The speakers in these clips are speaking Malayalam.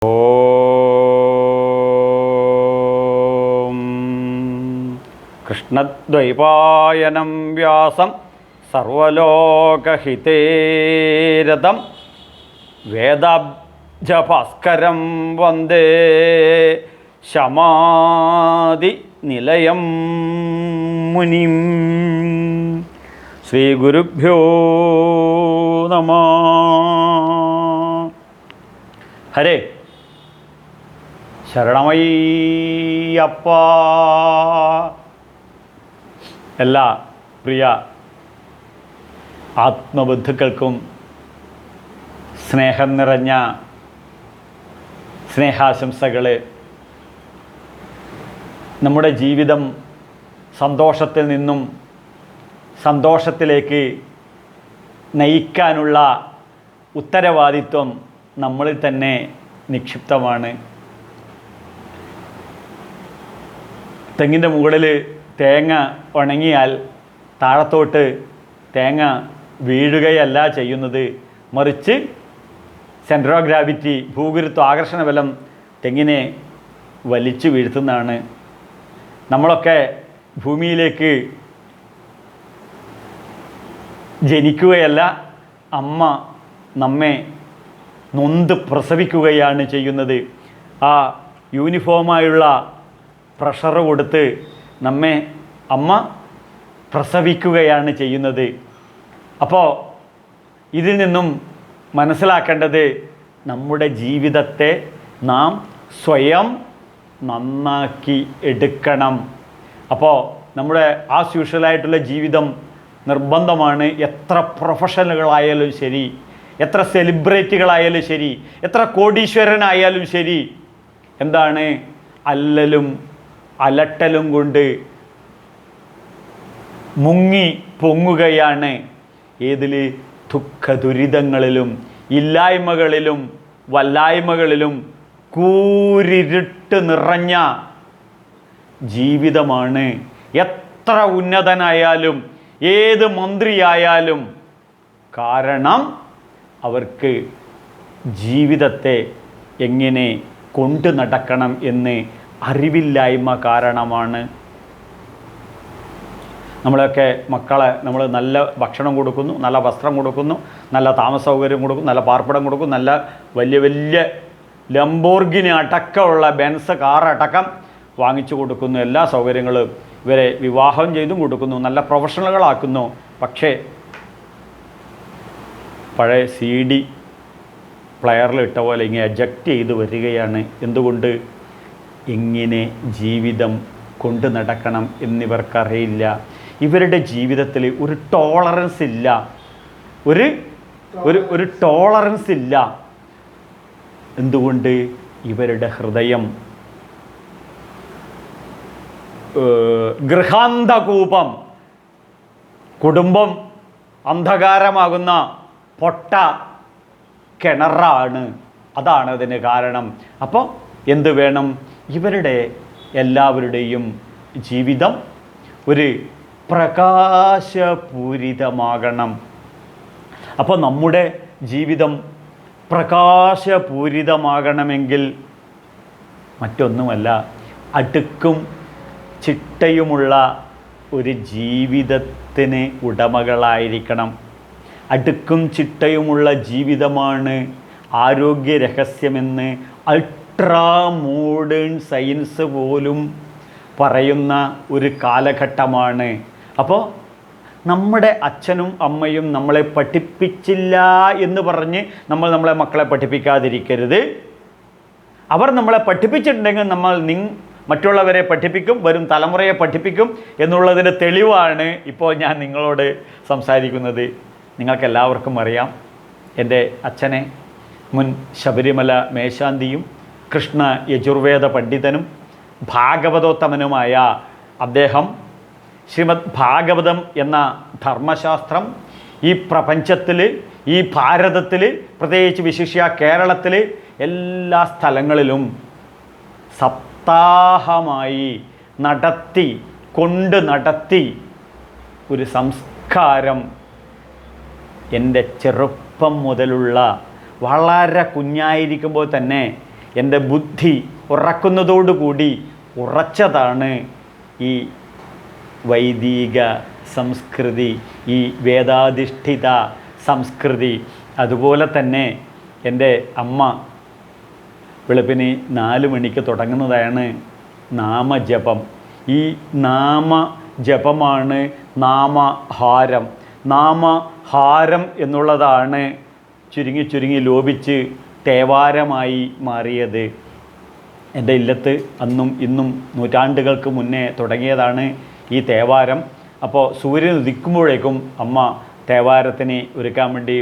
ഓം കൃഷ്ണദ്വൈപായനം വ്യാസം സർവലോകഹിതേരതം വേദാബ്ജഭാസ്കരം വന്ദേ ശമാദി നിലയം മുനിം. ശ്രീഗുരുഭ്യോ നമഃ. ഹരേ ശരണമയ്യപ്പ. എല്ലാ പ്രിയ ആത്മബന്ധുക്കൾക്കും സ്നേഹം നിറഞ്ഞ സ്നേഹാശംസകൾ. നമ്മുടെ ജീവിതം സന്തോഷത്തിൽ നിന്നും സന്തോഷത്തിലേക്ക് നയിക്കാനുള്ള ഉത്തരവാദിത്വം നമ്മളിൽ തന്നെ നിക്ഷിപ്തമാണ്. തെങ്ങിൻ്റെ മുകളിൽ തേങ്ങ ഉണങ്ങിയാൽ താഴത്തോട്ട് തേങ്ങ വീഴുകയല്ല ചെയ്യുന്നത്, മറിച്ച് സെൻറ്റർ ഓഫ് ഗ്രാവിറ്റി, ഭൂഗുരുത്വ ആകർഷണ ബലം തെങ്ങിനെ വലിച്ചു വീഴ്ത്തുന്നതാണ്. നമ്മളൊക്കെ ഭൂമിയിലേക്ക് ജനിക്കുകയല്ല, അമ്മ നമ്മെ നൊന്ത് പ്രസവിക്കുകയാണ് ചെയ്യുന്നത്. ആ യൂണിഫോമായുള്ള പ്രഷർ കൊടുത്ത് നമ്മെ അമ്മ പ്രസവിക്കുകയാണ് ചെയ്യുന്നത്. അപ്പോൾ ഇതിൽ നിന്നും മനസ്സിലാക്കേണ്ടത്, നമ്മുടെ ജീവിതത്തെ നാം സ്വയം നന്നാക്കി എടുക്കണം. അപ്പോൾ നമ്മുടെ ആസ് യൂഷ്വലായിട്ടുള്ള ജീവിതം നിർബന്ധമാണ്. എത്ര പ്രൊഫഷണലുകളായാലും ശരി, എത്ര സെലിബ്രിറ്റികളായാലും ശരി, എത്ര കോടീശ്വരനായാലും ശരി, എന്താണ് അല്ലലും അലട്ടലും കൊണ്ട് മുങ്ങി പൊങ്ങുകയാണ്. ഏതിൽ? ദുഃഖ ദുരിതങ്ങളിലും ഇല്ലായ്മകളിലും വല്ലായ്മകളിലും കൂരിരുട്ട് നിറഞ്ഞ ജീവിതമാണ്. എത്ര ഉന്നതനായാലും ഏത് മന്ത്രിയായാലും, കാരണം അവർക്ക് ജീവിതത്തെ എങ്ങനെ കൊണ്ടു നടക്കണം എന്ന് അറിവില്ലായ്മ കാരണമാണ്. നമ്മളൊക്കെ മക്കളെ നമ്മൾ നല്ല ഭക്ഷണം കൊടുക്കുന്നു, നല്ല വസ്ത്രം കൊടുക്കുന്നു, നല്ല താമസ സൗകര്യം കൊടുക്കും, നല്ല പാർപ്പിടം കൊടുക്കും, നല്ല വലിയ വലിയ ലംബോർഗിനി അടക്കമുള്ള ബെൻസ് കാറടക്കം വാങ്ങിച്ചു കൊടുക്കുന്നു. എല്ലാ സൗകര്യങ്ങളും ഇവരെ വിവാഹം ചെയ്തും കൊടുക്കുന്നു, നല്ല പ്രൊഫഷണലുകളാക്കുന്നു. പക്ഷേ പഴയ CD പ്ലെയറിൽ ഇട്ട പോലെ ഇങ്ങനെ എജക്റ്റ് ചെയ്ത് വരികയാണ്. എന്തുകൊണ്ട്? എങ്ങനെ ജീവിതം കൊണ്ടു നടക്കണം എന്നിവർക്കറിയില്ല. ഇവരുടെ ജീവിതത്തിൽ ഒരു ടോളറൻസ് ഇല്ല, ഒരു ടോളറൻസ് ഇല്ല. എന്തുകൊണ്ട്? ഇവരുടെ ഹൃദയം ഗൃഹാന്ധകൂപം, കുടുംബം അന്ധകാരമാകുന്ന പൊട്ട കിണറാണ്. അതാണ് അതിന് കാരണം. അപ്പോൾ എന്ത് വേണം? ഇവരുടെ എല്ലാവരുടെയും ജീവിതം ഒരു പ്രകാശപൂരിതമാകണം. അപ്പോൾ നമ്മുടെ ജീവിതം പ്രകാശപൂരിതമാകണമെങ്കിൽ മറ്റൊന്നുമല്ല, അടുക്കും ചിട്ടയുമുള്ള ഒരു ജീവിതത്തിന് ഉടമകളായിരിക്കണം. അടുക്കും ചിട്ടയുമുള്ള ജീവിതമാണ് ആരോഗ്യ രഹസ്യമെന്ന് അൾട്രാ മോഡേൺ സയൻസ് പോലും പറയുന്ന ഒരു കാലഘട്ടമാണ്. അപ്പോൾ നമ്മുടെ അച്ഛനും അമ്മയും നമ്മളെ പഠിപ്പിച്ചില്ല എന്ന് പറഞ്ഞ് നമ്മളെ മക്കളെ പഠിപ്പിക്കാതിരിക്കരുത്. അവർ നമ്മളെ പഠിപ്പിച്ചിട്ടുണ്ടെങ്കിൽ നമ്മൾ മറ്റുള്ളവരെ പഠിപ്പിക്കും, വരും തലമുറയെ പഠിപ്പിക്കും എന്നുള്ളതിൻ്റെ തെളിവാണ് ഇപ്പോൾ ഞാൻ നിങ്ങളോട് സംസാരിക്കുന്നത്. നിങ്ങൾക്കെല്ലാവർക്കും അറിയാം, എൻ്റെ അച്ഛനെ മുൻ ശബരിമല മേശാന്തിയും കൃഷ്ണ യജുർവേദ പണ്ഡിതനും ഭാഗവതോത്തമനുമായ അദ്ദേഹം ശ്രീമദ് ഭാഗവതം എന്ന ധർമ്മശാസ്ത്രം ഈ പ്രപഞ്ചത്തിൽ, ഈ ഭാരതത്തിൽ, പ്രത്യേകിച്ച് വിശിഷ്യ കേരളത്തിൽ എല്ലാ സ്ഥലങ്ങളിലും സപ്താഹമായി നടത്തി ഒരു സംസ്കാരം എൻ്റെ ചെറുപ്പം മുതലുള്ള വളരെ കുഞ്ഞായിരിക്കുമ്പോൾ തന്നെ എൻ്റെ ബുദ്ധി ഉറക്കുന്നതോടുകൂടി ഉറച്ചതാണ് ഈ വൈദിക സംസ്കൃതി, ഈ വേദാധിഷ്ഠിത സംസ്കൃതി. അതുപോലെ തന്നെ എൻ്റെ അമ്മ വെളുപ്പിന് 4 മണിക്ക് തുടങ്ങുന്നതാണ് നാമജപം. ഈ നാമജപമാണ് നാമഹാരം. നാമഹാരം എന്നുള്ളതാണ് ചുരുങ്ങി ചുരുങ്ങി ലോപിച്ച് തേവാരമായി മാറിയത്. എൻ്റെ ഇല്ലത്ത് അന്നും ഇന്നും നൂറ്റാണ്ടുകൾക്ക് മുന്നേ തുടങ്ങിയതാണ് ഈ തേവാരം. അപ്പോൾ സൂര്യൻ ഉദിക്കുമ്പോഴേക്കും അമ്മ തേവാരത്തിന് ഒരുക്കാൻ വേണ്ടി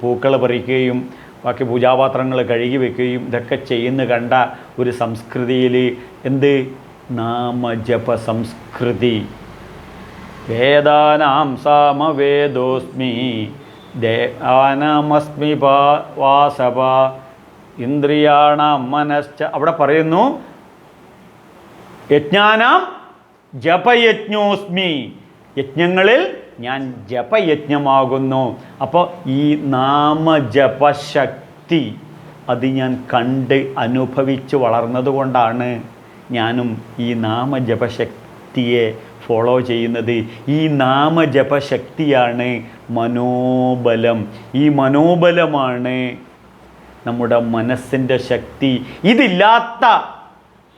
പൂക്കൾ പറിക്കുകയും ബാക്കി പൂജാപാത്രങ്ങൾ കഴുകി വെക്കുകയും ഇതൊക്കെ ചെയ്യുന്ന കണ്ട ഒരു സംസ്കൃതിയിൽ എന്ത് നാമജപ സംസ്കൃതി. വേദാനാം സാമവേദോസ്മി ദേവാനാമസ്മി വാസവ ഇന്ദ്രിയാണാം മനശ്ച. അവിടെ പറയുന്നു യജ്ഞാനാം ജപയജ്ഞോസ്മി, യജ്ഞങ്ങളിൽ ഞാൻ ജപയജ്ഞമാകുന്നു. അപ്പോൾ ഈ നാമജപശക്തി അത് ഞാൻ കണ്ട് അനുഭവിച്ച് വളർന്നതുകൊണ്ടാണ് ഞാനും ഈ നാമജപശക്തിയെ ഫോളോ ചെയ്യുന്നത്. ഈ നാമജപശക്തിയാണ് മനോബലം. ഈ മനോബലമാണ് നമ്മുടെ മനസ്സിൻ്റെ ശക്തി. ഇതില്ലാത്ത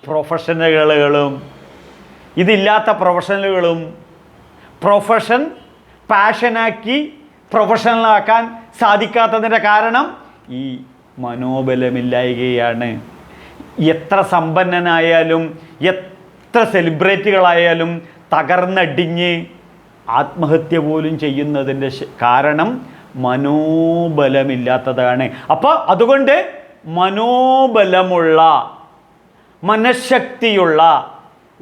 പ്രൊഫഷണലുകളും പ്രൊഫഷൻ പാഷനാക്കി പ്രൊഫഷണലാക്കാൻ സാധിക്കാത്തതിൻ്റെ കാരണം ഈ മനോബലമില്ലായ്കയാണ്. എത്ര സമ്പന്നനായാലും എത്ര സെലിബ്രിറ്റികളായാലും തകർന്നടിഞ്ഞ് ആത്മഹത്യ പോലും ചെയ്യുന്നതിൻ്റെ കാരണം മനോബലമില്ലാത്തതാണ്. അപ്പോൾ അതുകൊണ്ട് മനോബലമുള്ള മനഃശക്തിയുള്ള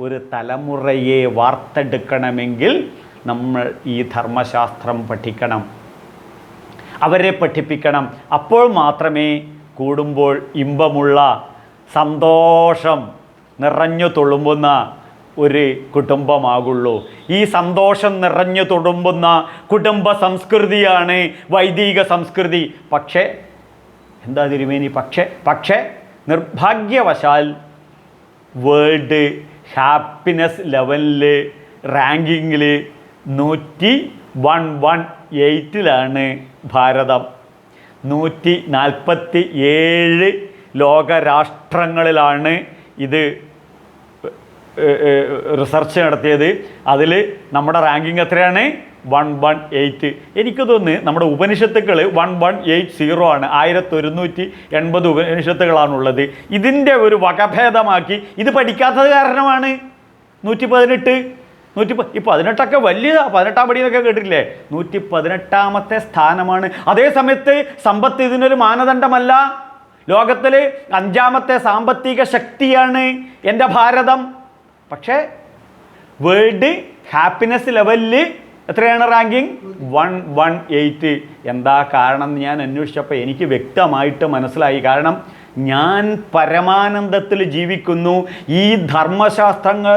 ഒരു തലമുറയെ വാർത്തെടുക്കണമെങ്കിൽ നമ്മൾ ഈ ധർമ്മശാസ്ത്രം പഠിക്കണം, അവരെ പഠിപ്പിക്കണം. അപ്പോൾ മാത്രമേ കൂടുമ്പോൾ ഇമ്പമുള്ള സന്തോഷം നിറഞ്ഞു തുളുമ്പുന്ന ഒരു കുടുംബമാകുള്ളൂ. ഈ സന്തോഷം നിറഞ്ഞു തുളുമ്പുന്ന കുടുംബ സംസ്കൃതിയാണ് വൈദിക സംസ്കൃതി. പക്ഷേ എന്താ തിരുമേനി, പക്ഷേ നിർഭാഗ്യവശാൽ വേൾഡ് ഹാപ്പിനെസ് ലെവലിൽ റാങ്കിങ്ങിൽ 118 ഭാരതം. 147 ലോകരാഷ്ട്രങ്ങളിലാണ് ഇത് റിസർച്ച് നടത്തിയത്. അതിൽ നമ്മുടെ റാങ്കിങ് എത്രയാണ്? 118. എനിക്ക് തോന്നുന്നു നമ്മുടെ ഉപനിഷത്തുക്കൾ 1180 ആണ്. 1180 ഉപനിഷത്തുകളാണുള്ളത്. ഇതിൻ്റെ ഒരു വകഭേദമാക്കി ഇത് പഠിക്കാത്തത് കാരണമാണ് 118. ഈ 18ഒക്കെ വലിയ 18-ാം പടി എന്നൊക്കെ കേട്ടിട്ടില്ലേ? 118ാമത്തെ സ്ഥാനമാണ്. അതേ സമയത്ത് സമ്പത്ത് ഇതിനൊരു മാനദണ്ഡമല്ല. ലോകത്തിൽ 5ാമത്തെ സാമ്പത്തിക ശക്തിയാണ് എൻ്റെ ഭാരതം. പക്ഷേ വേൾഡ് ഹാപ്പിനെസ് ലെവലിൽ എത്രയാണ് റാങ്കിങ്? 118. എന്താ കാരണം എന്ന് ഞാൻ അന്വേഷിച്ചപ്പോൾ എനിക്ക് വ്യക്തമായിട്ട് മനസ്സിലായി. കാരണം ഞാൻ പരമാനന്ദത്തിൽ ജീവിക്കുന്നു. ഈ ധർമ്മശാസ്ത്രങ്ങൾ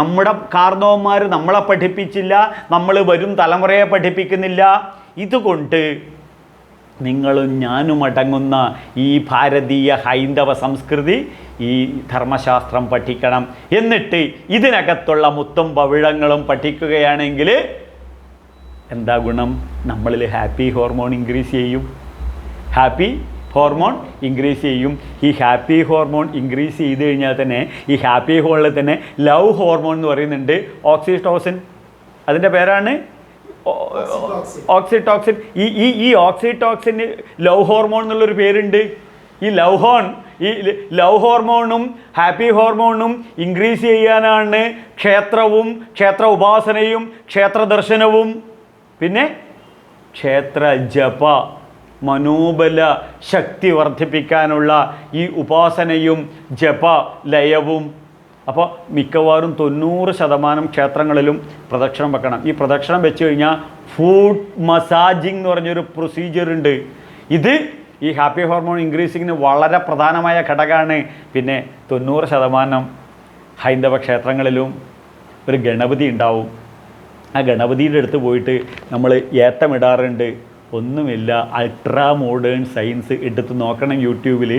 നമ്മുടെ കാർന്നവന്മാർ നമ്മളെ പഠിപ്പിച്ചില്ല, നമ്മൾ വരും തലമുറയെ പഠിപ്പിക്കുന്നില്ല. ഇതുകൊണ്ട് നിങ്ങളും ഞാനും അടങ്ങുന്ന ഈ ഭാരതീയ ഹൈന്ദവ സംസ്കൃതി, ഈ ധർമ്മശാസ്ത്രം പഠിക്കണം. എന്നിട്ട് ഇതിനകത്തുള്ള മുത്തും പവിഴങ്ങളും പഠിക്കുകയാണെങ്കിൽ എന്താ ഗുണം? നമ്മളിൽ ഹാപ്പി ഹോർമോൺ ഇൻക്രീസ് ചെയ്യും. ഈ ഹാപ്പി ഹോർമോൺ ഇൻക്രീസ് ചെയ്ത് കഴിഞ്ഞാൽ തന്നെ ഈ ഹാപ്പി ഹോർമോണിൽ തന്നെ ലവ് ഹോർമോൺ എന്ന് പറയുന്നുണ്ട്, ഓക്സിറ്റോസിൻ. അതിൻ്റെ പേരാണ് ഓക്സിറ്റോക്സിൻ. ഈ ഓക്സിറ്റോക്സിന് ലവ് ഹോർമോൺ എന്നുള്ളൊരു പേരുണ്ട്. ഈ ലവ് ഹോർമോണും ഹാപ്പി ഹോർമോണും ഇൻക്രീസ് ചെയ്യാനാണ് ക്ഷേത്രവും ക്ഷേത്ര ഉപാസനയും ക്ഷേത്ര ദർശനവും പിന്നെ ക്ഷേത്ര ജപ മനോബല ശക്തി വർദ്ധിപ്പിക്കാനുള്ള ഈ ഉപാസനയും ജപ ലയവും. അപ്പോൾ മിക്കവാറും 90% ക്ഷേത്രങ്ങളിലും പ്രദക്ഷിണം വെക്കണം. ഈ പ്രദക്ഷിണം വെച്ച് കഴിഞ്ഞാൽ ഫുഡ് മസാജിങ് എന്ന് പറഞ്ഞൊരു പ്രൊസീജിയർ ഉണ്ട്. ഇത് ഈ ഹാപ്പി ഹോർമോൺ ഇൻക്രീസിങ്ങിന് വളരെ പ്രധാനമായ ഘടകമാണ്. പിന്നെ 90% ഹൈന്ദവ ക്ഷേത്രങ്ങളിലും ഒരു ഗണപതി ഉണ്ടാവും. ആ ഗണപതിയുടെ അടുത്ത് പോയിട്ട് നമ്മൾ ഏത്തമിടാറുണ്ട്, ഒന്നുമില്ല, അൾട്രാ മോഡേൺ സയൻസ് എടുത്ത് നോക്കണം യൂട്യൂബിൽ.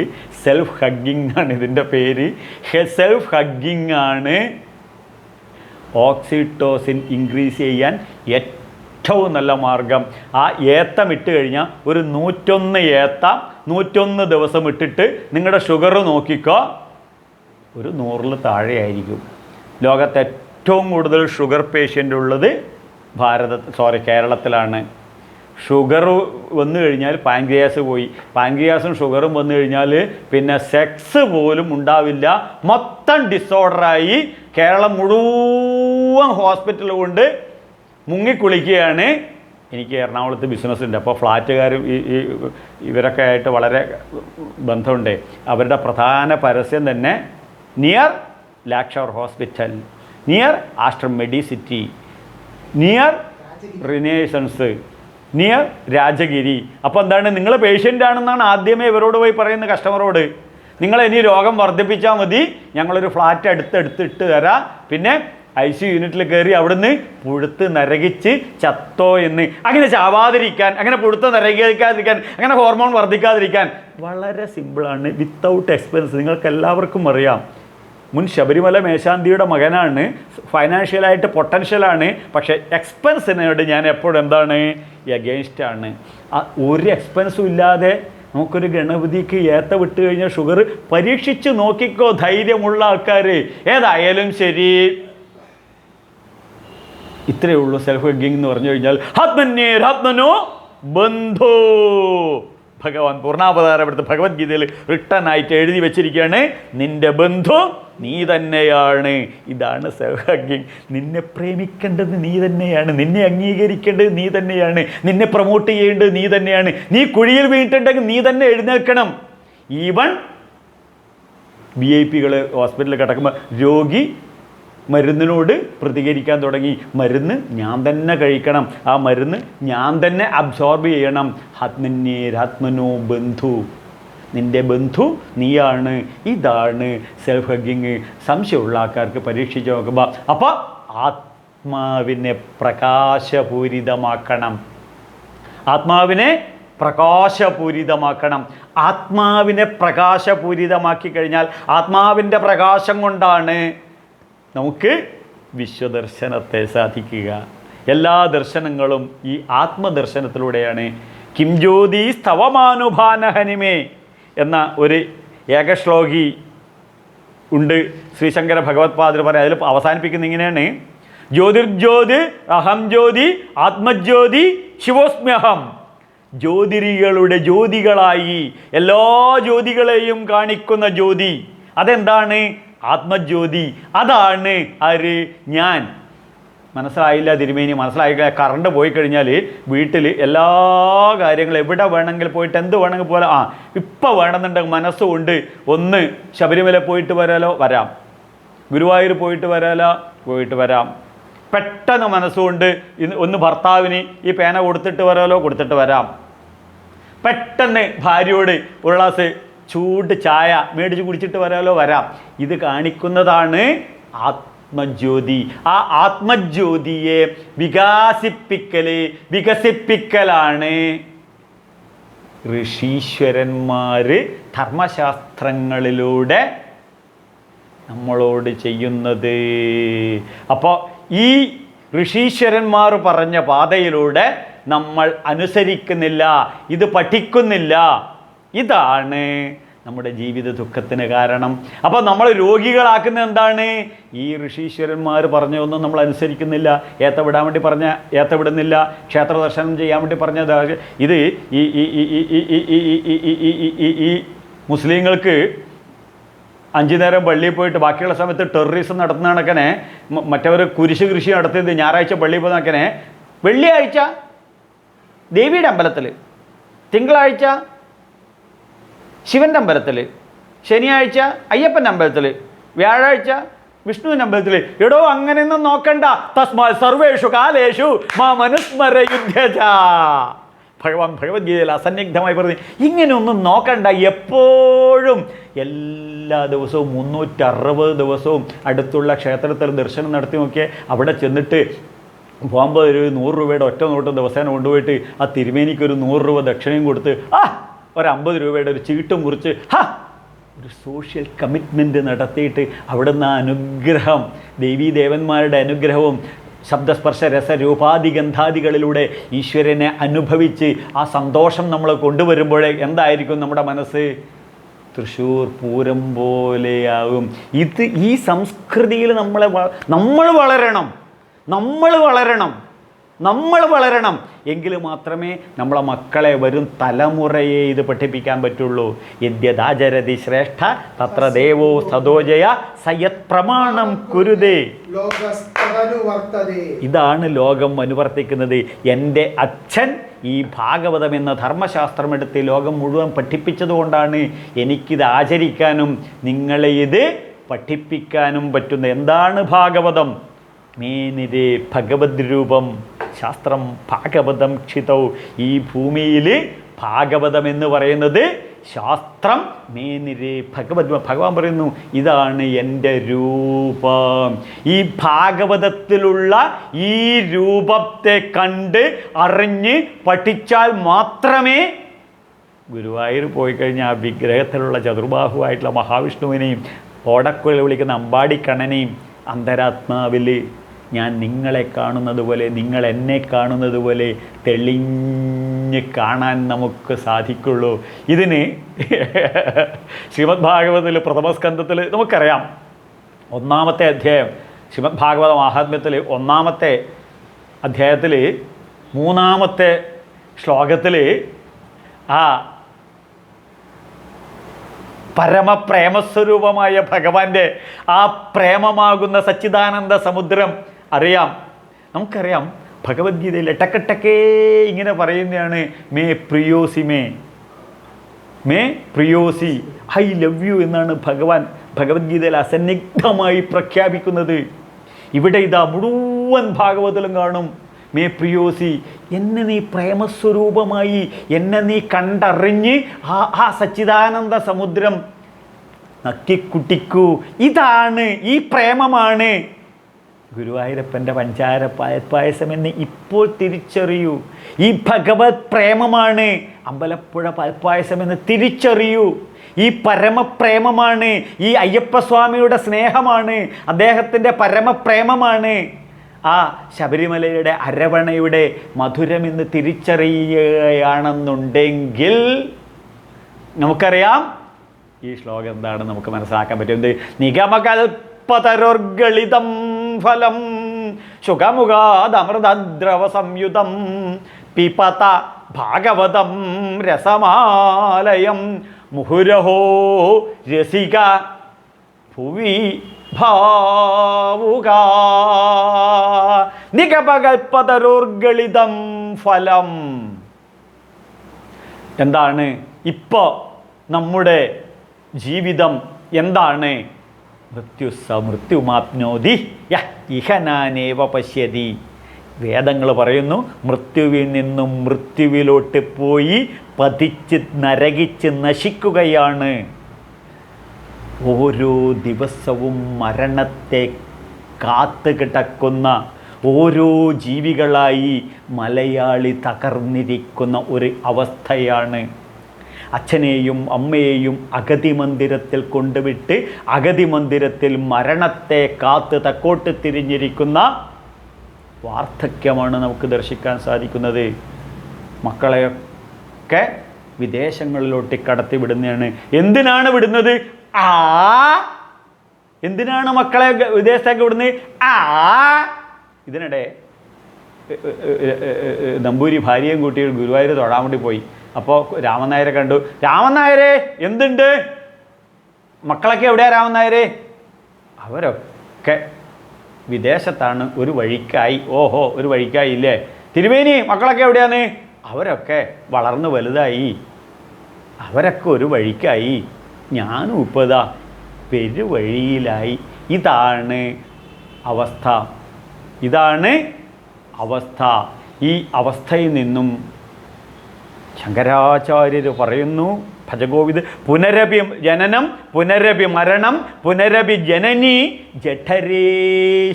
സെൽഫ് ഹഗ്ഗിങ് ആണ് ഇതിൻ്റെ പേര്. സെൽഫ് ഹഗ്ഗിങ് ആണ് ഓക്സിറ്റോസിൻ ഇൻക്രീസ് ചെയ്യാൻ ഏറ്റവും നല്ല മാർഗം. ആ ഏത്തം ഇട്ട് കഴിഞ്ഞാൽ ഒരു 101 ഏത്തം 101 ദിവസം ഇട്ടിട്ട് നിങ്ങളുടെ ഷുഗർ നോക്കിക്കോ, ഒരു 100ൽ താഴെയായിരിക്കും. ലോകത്ത് ഏറ്റവും കൂടുതൽ ഷുഗർ പേഷ്യൻ്റ് ഉള്ളത് കേരളത്തിലാണ്. ഷുഗർ വന്നു കഴിഞ്ഞാൽ പാൻക്രിയാസ് പോയി. പാൻക്രിയാസും ഷുഗറും വന്നു കഴിഞ്ഞാൽ പിന്നെ സെക്സ് പോലും ഉണ്ടാവില്ല. മൊത്തം ഡിസോർഡറായി കേരളം മുഴുവൻ ഹോസ്പിറ്റൽ കൊണ്ട് മുങ്ങിക്കുളിക്കുകയാണ്. എനിക്ക് എറണാകുളത്ത് ബിസിനസ് ഉണ്ട്. അപ്പോൾ ഫ്ലാറ്റുകാരും ഇവരൊക്കെ ആയിട്ട് വളരെ ബന്ധമുണ്ട്. അവരുടെ പ്രധാന പരസ്യം തന്നെ near Lakeshore hospital, near Aster Medicity, near Renaissance, near Rajagiri. അപ്പോൾ എന്താണ്, നിങ്ങൾ പേഷ്യൻ്റ് ആണെന്നാണ് ആദ്യമേ ഇവരോട് പോയി പറയുന്നത്, കസ്റ്റമറോട്. നിങ്ങൾ ഇനി രോഗം വർദ്ധിപ്പിച്ചാൽ മതി, ഞങ്ങളൊരു ഫ്ലാറ്റ് അടുത്തിട്ട് തരാം. പിന്നെ ICU യൂണിറ്റിൽ കയറി അവിടുന്ന് പുഴുത്ത് നരകിച്ച് ചത്തോ എന്ന്, അങ്ങനെ ചാവാതിരിക്കാൻ, അങ്ങനെ പുഴുത്ത് നരകിക്കാതിരിക്കാൻ, അങ്ങനെ ഹോർമോൺ വർദ്ധിക്കാതിരിക്കാൻ വളരെ സിമ്പിളാണ്, വിത്തൗട്ട് എക്സ്പെൻസ്. നിങ്ങൾക്ക് എല്ലാവർക്കും അറിയാം. മുൻ ശബരിമല മേശാന്തിയുടെ മകനാണ്, ഫൈനാൻഷ്യലായിട്ട് പൊട്ടൻഷ്യലാണ്. പക്ഷേ എക്സ്പെൻസിനോട് ഞാൻ എപ്പോഴും എന്താണ്, എഗെയിൻസ്റ്റാണ്. ഒരു എക്സ്പെൻസും ഇല്ലാതെ നമുക്കൊരു ഗണപതിക്ക് ഏത്ത വിട്ട് കഴിഞ്ഞാൽ ഷുഗർ പരീക്ഷിച്ച് നോക്കിക്കോ, ധൈര്യമുള്ള ആൾക്കാർ. ഏതായാലും ശരി, ഇത്രയേ ഉള്ളൂ സെൽഫ് ഹഗ്ഗിങ് എന്ന് പറഞ്ഞു കഴിഞ്ഞാൽ. ആത്മനോ ബന്ധോ. ഭഗവാൻ പൂർണ്ണാവതാരപ്പെടുത്ത ഭഗവത്ഗീതയിൽ റിട്ടൺ ആയിട്ട് എഴുതി വെച്ചിരിക്കുകയാണ്, നിന്റെ ബന്ധു നീ തന്നെയാണ്. ഇതാണ് സെൽഫ് ഹഗ്ഗിങ്. നിന്നെ പ്രേമിക്കേണ്ടത് നീ തന്നെയാണ്, നിന്നെ അംഗീകരിക്കേണ്ടത് നീ തന്നെയാണ്, നിന്നെ പ്രൊമോട്ട് ചെയ്യേണ്ടത് നീ തന്നെയാണ്. നീ കുഴിയിൽ വീണിട്ടുണ്ടെങ്കിൽ നീ തന്നെ എഴുന്നേൽക്കണം. ഈവൻ VIP ഹോസ്പിറ്റലിൽ കിടക്കുമ്പോൾ രോഗി മരുന്നിനോട് പ്രതികരിക്കാൻ തുടങ്ങി. മരുന്ന് ഞാൻ തന്നെ കഴിക്കണം, ആ മരുന്ന് ഞാൻ തന്നെ അബ്സോർബ് ചെയ്യണം. ആത്മനോ ബന്ധു, നിൻ്റെ ബന്ധു നീയാണ്. ഇതാണ് സെൽഫ് ഹഗ്ഗിങ്. സംശയമുള്ള ആൾക്കാർക്ക് പരീക്ഷിച്ച് നോക്കുമ്പോൾ. അപ്പോൾ ആത്മാവിനെ പ്രകാശപൂരിതമാക്കണം, ആത്മാവിനെ പ്രകാശപൂരിതമാക്കണം. ആത്മാവിനെ പ്രകാശപൂരിതമാക്കി കഴിഞ്ഞാൽ ആത്മാവിൻ്റെ പ്രകാശം കൊണ്ടാണ് നമുക്ക് വിശ്വദർശനത്തെ സാധിക്കുക. എല്ലാ ദർശനങ്ങളും ഈ ആത്മദർശനത്തിലൂടെയാണ്. കിം ജ്യോതി സ്തവമാനുഭാനഹനിമേ എന്ന ഒരു ഏകശ്ലോകി ഉണ്ട്, ശ്രീശങ്കര ഭഗവത്പാദർ പറയാം. അതിൽ അവസാനിപ്പിക്കുന്ന ഇങ്ങനെയാണ്, ജ്യോതിർജ്യോതി അഹം ജ്യോതി ആത്മജ്യോതി ശിവോസ്മ്യഹം. ജ്യോതിരികളുടെ ജ്യോതികളായി എല്ലാ ജ്യോതികളെയും കാണിക്കുന്ന ജ്യോതി അതെന്താണ്? ആത്മജ്യോതി. അതാണ് ആര്? ഞാൻ. മനസ്സിലായില്ല തിരുമേനി? മനസ്സിലായില്ല. കറണ്ട് പോയി കഴിഞ്ഞാൽ വീട്ടിൽ എല്ലാ കാര്യങ്ങളും എവിടെ വേണമെങ്കിൽ പോയിട്ട് എന്ത് വേണമെങ്കിൽ പോലെ ഇപ്പം വേണമെന്നുണ്ടെങ്കിൽ മനസ്സുകൊണ്ട് ഒന്ന് ശബരിമല പോയിട്ട് വരാലോ, വരാം. ഗുരുവായൂർ പോയിട്ട് വരാലോ, പോയിട്ട് വരാം. പെട്ടെന്ന് മനസ്സുകൊണ്ട് ഒന്ന് ഭർത്താവിന് ഈ പേന കൊടുത്തിട്ട് വരാലോ, കൊടുത്തിട്ട് വരാം. പെട്ടെന്ന് ഭാര്യയോട് ഒരു ഗ്ലാസ് ചൂട് ചായ മേടിച്ച് കുടിച്ചിട്ട് വരാലോ, വരാം. ഇത് കാണിക്കുന്നതാണ് ആത്മജ്യോതി. ആ ആത്മജ്യോതിയെ വികസിപ്പിക്കലാണ് ഋഷീശ്വരന്മാർ ധർമ്മശാസ്ത്രങ്ങളിലൂടെ നമ്മളോട് ചെയ്യുന്നത്. അപ്പോൾ ഈ ഋഷീശ്വരന്മാർ പറഞ്ഞ പാതയിലൂടെ നമ്മൾ അനുസരിക്കുന്നില്ല, ഇത് പഠിക്കുന്നില്ല. ഇതാണ് നമ്മുടെ ജീവിത ദുഃഖത്തിന് കാരണം. അപ്പോൾ നമ്മൾ രോഗികളാക്കുന്നത് എന്താണ്? ഈ ഋഷീശ്വരന്മാർ പറഞ്ഞതൊന്നും നമ്മൾ അനുസരിക്കുന്നില്ല. ഏത്ത വിടാൻ വേണ്ടി പറഞ്ഞ ഏത്ത വിടുന്നില്ല, ക്ഷേത്ര ദർശനം ചെയ്യാൻ വേണ്ടി പറഞ്ഞ ഇത് ഈ മുസ്ലിങ്ങൾക്ക് 5 നേരം പള്ളിയിൽ പോയിട്ട് ബാക്കിയുള്ള സമയത്ത് ടെററിസം നടത്തുന്ന കണക്കനെ മറ്റവർ കുരിശ് കൃഷി നടത്തിയത് ഞായറാഴ്ച പള്ളിയിൽ പോകുന്ന കണക്കനെ വെള്ളിയാഴ്ച ദേവിയുടെ അമ്പലത്തിൽ, തിങ്കളാഴ്ച ശിവൻ്റെ അമ്പലത്തിൽ, ശനിയാഴ്ച അയ്യപ്പൻ്റെ അമ്പലത്തിൽ, വ്യാഴാഴ്ച വിഷ്ണുവിൻ്റെ അമ്പലത്തിൽ. എടോ അങ്ങനെയൊന്നും നോക്കണ്ട. തസ്മാ സർവേഷു കാലേഷു മാ മനുസ്മര യുദ്ധജ. ഭഗവാൻ ഭഗവത്ഗീതയിൽ അസന്നിഗ്ധമായി പറഞ്ഞു, ഇങ്ങനെയൊന്നും നോക്കണ്ട. എപ്പോഴും എല്ലാ ദിവസവും 360 ദിവസവും അടുത്തുള്ള ക്ഷേത്രത്തിൽ ദർശനം നടത്തി നോക്കിയേ. അവിടെ ചെന്നിട്ട് പോകുമ്പോൾ ഒരു 100 രൂപയുടെ ഒറ്റ നോട്ട് ദിവസേന കൊണ്ടുപോയിട്ട് ആ തിരുമേനിക്ക് ഒരു 100 രൂപ ദക്ഷിണയും കൊടുത്ത് ഒരു 50 രൂപയുടെ ഒരു ചീട്ടും മുറിച്ച് ഒരു സോഷ്യൽ കമ്മിറ്റ്മെൻറ്റ് നടത്തിയിട്ട് അവിടുന്ന് അനുഗ്രഹം, ദേവീദേവന്മാരുടെ അനുഗ്രഹവും ശബ്ദസ്പർശ രസരൂപാദി ഗന്ധാദികളിലൂടെ ഈശ്വരനെ അനുഭവിച്ച് ആ സന്തോഷം നമ്മൾ കൊണ്ടുവരുമ്പോഴേ എന്തായിരിക്കും നമ്മുടെ മനസ്സ്? തൃശ്ശൂർ പൂരം പോലെയാകും. ഈ സംസ്കൃതിയിൽ നമ്മൾ വളരണം എങ്കിൽ മാത്രമേ നമ്മളെ മക്കളെ വരും തലമുറയെ ഇത് പഠിപ്പിക്കാൻ പറ്റുള്ളൂ. യദ്യദാചരതി ശ്രേഷ്ഠ തത്ര ദേവോ സദോജയ സയത് പ്രമാണം കുരുതേ. ഇതാണ് ലോകം അനുവർത്തിക്കുന്നത്. എൻ്റെ അച്ഛൻ ഈ ഭാഗവതം എന്ന ധർമ്മശാസ്ത്രം എടുത്ത് ലോകം മുഴുവൻ പഠിപ്പിച്ചതുകൊണ്ടാണ് എനിക്കിത് ആചരിക്കാനും നിങ്ങളെ ഇത് പഠിപ്പിക്കാനും പറ്റുന്നത്. എന്താണ് ഭാഗവതം? മേനിരേ ഭഗവത് രൂപം ശാസ്ത്രം ഭാഗവതം ക്ഷിതൗ. ഈ ഭൂമിയിൽ ഭാഗവതം എന്ന് പറയുന്നത് ശാസ്ത്രം. മേനിരേ ഭഗവാൻ പറയുന്നു ഇതാണ് എൻ്റെ രൂപം. ഈ ഭാഗവതത്തിലുള്ള ഈ രൂപത്തെ കണ്ട് അറിഞ്ഞ് പഠിച്ചാൽ മാത്രമേ ഗുരുവായൂർ പോയി കഴിഞ്ഞാൽ ആ വിഗ്രഹത്തിലുള്ള ചതുർബാഹുവായിട്ടുള്ള മഹാവിഷ്ണുവിനെയും ഓടക്കുഴൽ വിളിക്കുന്ന അമ്പാടിക്കണ്ണനെയും അന്തരാത്മാവിൽ ഞാൻ നിങ്ങളെ കാണുന്നത് പോലെ, നിങ്ങൾ എന്നെ കാണുന്നത് പോലെ തെളിഞ്ഞ് കാണാൻ നമുക്ക് സാധിക്കുള്ളൂ. ഇതിന് ശ്രീമദ് ഭാഗവതത്തിൽ പ്രഥമസ്കന്ധത്തിൽ നമുക്കറിയാം 1-ാമത്തെ അധ്യായം, ശ്രീമദ് ഭാഗവത മാഹാത്മ്യത്തിൽ 1-ാമത്തെ അധ്യായത്തിൽ 3-ാമത്തെ ശ്ലോകത്തിൽ പരമപ്രേമസ്വരൂപമായ ഭഗവാന്റെ ആ പ്രേമമാകുന്ന സച്ചിദാനന്ദ സമുദ്രം അറിയാം. നമുക്കറിയാം ഭഗവത്ഗീതയിൽ ടക്കേ ഇങ്ങനെ പറയുന്നതാണ്, may പ്രിയോസി may പ്രിയോസി, I love you എന്നാണ് ഭഗവാൻ ഭഗവത്ഗീതയിൽ അസന്നിഗ്ധമായി പ്രഖ്യാപിക്കുന്നത്. ഇവിടെ ഇതാ മുഴുവൻ ഭാഗവതത്തിലും കാണും മേ പ്രിയോസി, എന്നെ നീ പ്രേമസ്വരൂപമായി എന്നെ നീ കണ്ടറിഞ്ഞ് ആ സച്ചിദാനന്ദ സമുദ്രം നക്കിക്കുട്ടിക്കൂ. ഇതാണ്, ഈ പ്രേമമാണ് ഗുരുവായൂരപ്പൻ്റെ പഞ്ചാര പായസം എന്ന് ഇപ്പോൾ തിരിച്ചറിയൂ. ഈ ഭഗവത് പ്രേമമാണ് അമ്പലപ്പുഴ പായസം എന്ന് തിരിച്ചറിയൂ. ഈ പരമപ്രേമമാണ്, ഈ അയ്യപ്പസ്വാമിയുടെ സ്നേഹമാണ്, അദ്ദേഹത്തിൻ്റെ പരമപ്രേമമാണ്. ആ ശബരിമലയുടെ അരവണയുടെ മധുരമെന്ന് തിരിച്ചറിയുകയാണെന്നുണ്ടെങ്കിൽ നമുക്കറിയാം ഈ ശ്ലോകം എന്താണെന്ന് നമുക്ക് മനസ്സിലാക്കാൻ പറ്റും. എന്ത്? നിഗമകൽപതരോർഗളിതം ഫലം ശുഖമുഖാദമൃതദ്രവ സംയുതം പിപത ഭാഗവതം രസമാലയം മുഹുരഹോ രസിക ഭുവി ഭാവുക. നിഗമകൽപതരോർഗളിതം ഫലം എന്താണ്? ഇപ്പോൾ നമ്മുടെ ജീവിതം എന്താണ്? മൃത്യുമാപ്നോതി ഇഹനാനേവ പശ്യതി. വേദങ്ങൾ പറയുന്നു മൃത്യുവിൽ നിന്നും മൃത്യുവിലോട്ട് പോയി പതിച്ച് നരകിച്ച് നശിക്കുകയാണ്. ഓരോ ദിവസവും മരണത്തെ കാത്തു കിടക്കുന്ന ഓരോ ജീവികളായി മലയാളി തകർന്നിരിക്കുന്ന ഒരു അവസ്ഥയാണ്. അച്ഛനെയും അമ്മയെയും അഗതി മന്ദിരത്തിൽ കൊണ്ടുവിട്ട് അഗതി മന്ദിരത്തിൽ മരണത്തെ കാത്ത് തെക്കോട്ട് തിരിഞ്ഞിരിക്കുന്ന വാർദ്ധക്യമാണ് നമുക്ക് ദർശിക്കാൻ സാധിക്കുന്നത്. മക്കളെയൊക്കെ വിദേശങ്ങളിലോട്ട് കടത്തിവിടുന്നതാണ്. എന്തിനാണ് വിടുന്നത്? എന്തിനാണ് മക്കളെ വിദേശത്തേക്ക് വിടുന്നത്? ഇതിനിടെ നമ്പൂരി ഭാര്യയും കൂട്ടി ഗുരുവായൂർ തൊഴാൻ വേണ്ടി പോയി. അപ്പോൾ രാമൻ നായരെ കണ്ടു. രാമൻ നായരെ എന്തുണ്ട്? മക്കളൊക്കെ എവിടെയാണ് രാമൻ നായരെ? അവരൊക്കെ വിദേശത്താണ്, ഒരു വഴിക്കായി. ഓഹോ, ഒരു വഴിക്കായി ഇല്ലേ? തിരുമേനി മക്കളൊക്കെ എവിടെയാണ്? അവരൊക്കെ വളർന്നു വലുതായി, അവരൊക്കെ ഒരു വഴിക്കായി. ഞാനും ഇപ്പോൾ ഇതാ പെരുവഴിയിലായി. ഇതാണ് അവസ്ഥ. ഇതാണ് അവസ്ഥ. ഈ അവസ്ഥയിൽ നിന്നും ശങ്കരാചാര്യർ പറയുന്നു ഭജഗോവിന്ദ്. പുനരഭി ജനനം, പുനരഭി മരണം, പുനരഭി ജനനി ജഠരേ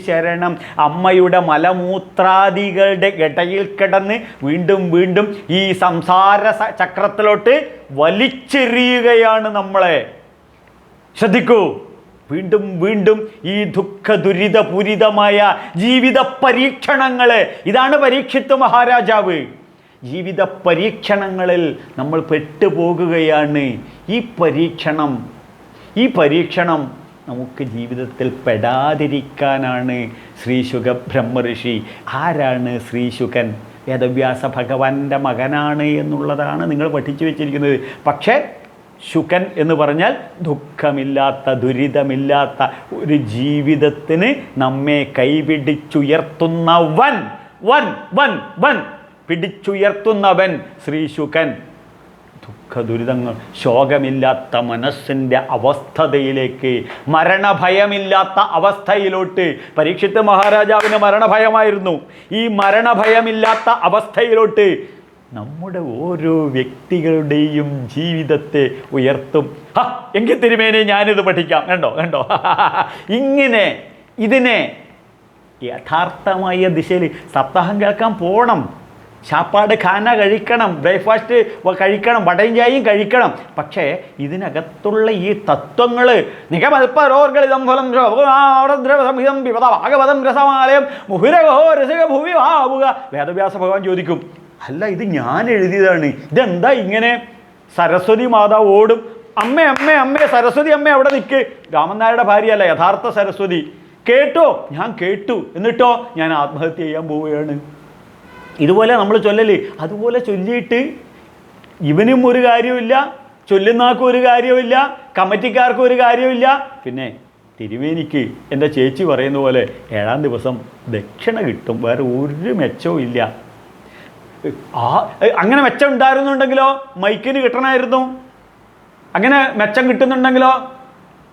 ശരണം. അമ്മയുടെ മലമൂത്രാദികളുടെ ഗടയിൽ കിടന്ന് വീണ്ടും വീണ്ടും ഈ സംസാര ചക്രത്തിലോട്ട് വലിച്ചെറിയുകയാണ് നമ്മളെ. ശ്രദ്ധിക്കൂ, വീണ്ടും വീണ്ടും ഈ ദുഃഖ ദുരിതപൂരിതമായ ജീവിത പരീക്ഷണങ്ങൾ. ഇതാണ് പരീക്ഷിത്ത് മഹാരാജാവ്. ജീവിത പരീക്ഷണങ്ങളിൽ നമ്മൾ പെട്ടുപോകുകയാണ്. ഈ പരീക്ഷണം നമുക്ക് ജീവിതത്തിൽ പെടാതിരിക്കാനാണ് ശ്രീശുക ബ്രഹ്മഋഷി. ആരാണ് ശ്രീശുകൻ? വേദവ്യാസ ഭഗവാന്റെ മകനാണ് എന്നുള്ളതാണ് നിങ്ങൾ പഠിച്ചു വെച്ചിരിക്കുന്നത്. പക്ഷേ ശുകൻ എന്ന് പറഞ്ഞാൽ ദുഃഖമില്ലാത്ത, ദുരിതമില്ലാത്ത ഒരു ജീവിതത്തിന് നമ്മെ കൈപിടിച്ചുയർത്തുന്നവൻ, പിടിച്ചുയർത്തുന്നവൻ ശ്രീശുകൻ. ദുഃഖ ദുരിതങ്ങൾ, ശോകമില്ലാത്ത മനസ്സിൻ്റെ അവസ്ഥതയിലേക്ക്, മരണഭയമില്ലാത്ത അവസ്ഥയിലോട്ട്. പരീക്ഷിത്ത് മഹാരാജാവിന് മരണഭയമായിരുന്നു. ഈ മരണഭയമില്ലാത്ത അവസ്ഥയിലോട്ട് നമ്മുടെ ഓരോ വ്യക്തികളുടെയും ജീവിതത്തെ ഉയർത്തും. എങ്കിൽ തിരുമേനി ഞാനിത് പഠിക്കാം. കണ്ടോ ഇങ്ങനെ ഇതിനെ യഥാർത്ഥമായ ദിശയിൽ സപ്താഹം കേൾക്കാൻ പോകണം. ചാപ്പാട് ഖാന കഴിക്കണം, ബ്രേക്ക്ഫാസ്റ്റ് കഴിക്കണം, വടയും ചായയും കഴിക്കണം. പക്ഷേ ഇതിനകത്തുള്ള ഈ തത്വങ്ങൾ നിഗമൽപ്പരോർഗളിതം ഫലം സംഹിതം വിപദ ഭാഗവതം രസമാലയം മുഹുരകോ രസിക ഭൂവി ഭാവുക. വേദവ്യാസ ഭഗവാൻ ചോദിക്കും, അല്ല ഇത് ഞാൻ എഴുതിയതാണ്, ഇതെന്താ ഇങ്ങനെ? സരസ്വതി മാതാവ് ഓടും, അമ്മേ അമ്മേ അമ്മേ സരസ്വതി അമ്മേ അവിടെ നിൽക്ക്. രാമൻ നായരുടെ ഭാര്യയല്ല യഥാർത്ഥ സരസ്വതി. കേട്ടോ? ഞാൻ കേട്ടു. എന്നിട്ടോ ഞാൻ ആത്മഹത്യ ചെയ്യാൻ പോവുകയാണ്. ഇതുപോലെ നമ്മൾ ചൊല്ലല്. അതുപോലെ ചൊല്ലിയിട്ട് ഇവനും ഒരു കാര്യമില്ല, ചൊല്ലുന്നാർക്കും ഒരു കാര്യമില്ല, കമ്മിറ്റിക്കാർക്കും ഒരു കാര്യമില്ല. പിന്നെ തിരുമേനിക്ക് എൻ്റെ ചേച്ചി പറയുന്ന പോലെ 7-ാം ദിവസം ദക്ഷിണ കിട്ടും, വേറെ ഒരു മെച്ചവും ഇല്ല. അങ്ങനെ മെച്ചം ഉണ്ടായിരുന്നുണ്ടെങ്കിലോ മൈക്കിന് കിട്ടണമായിരുന്നു. അങ്ങനെ മെച്ചം കിട്ടുന്നുണ്ടെങ്കിലോ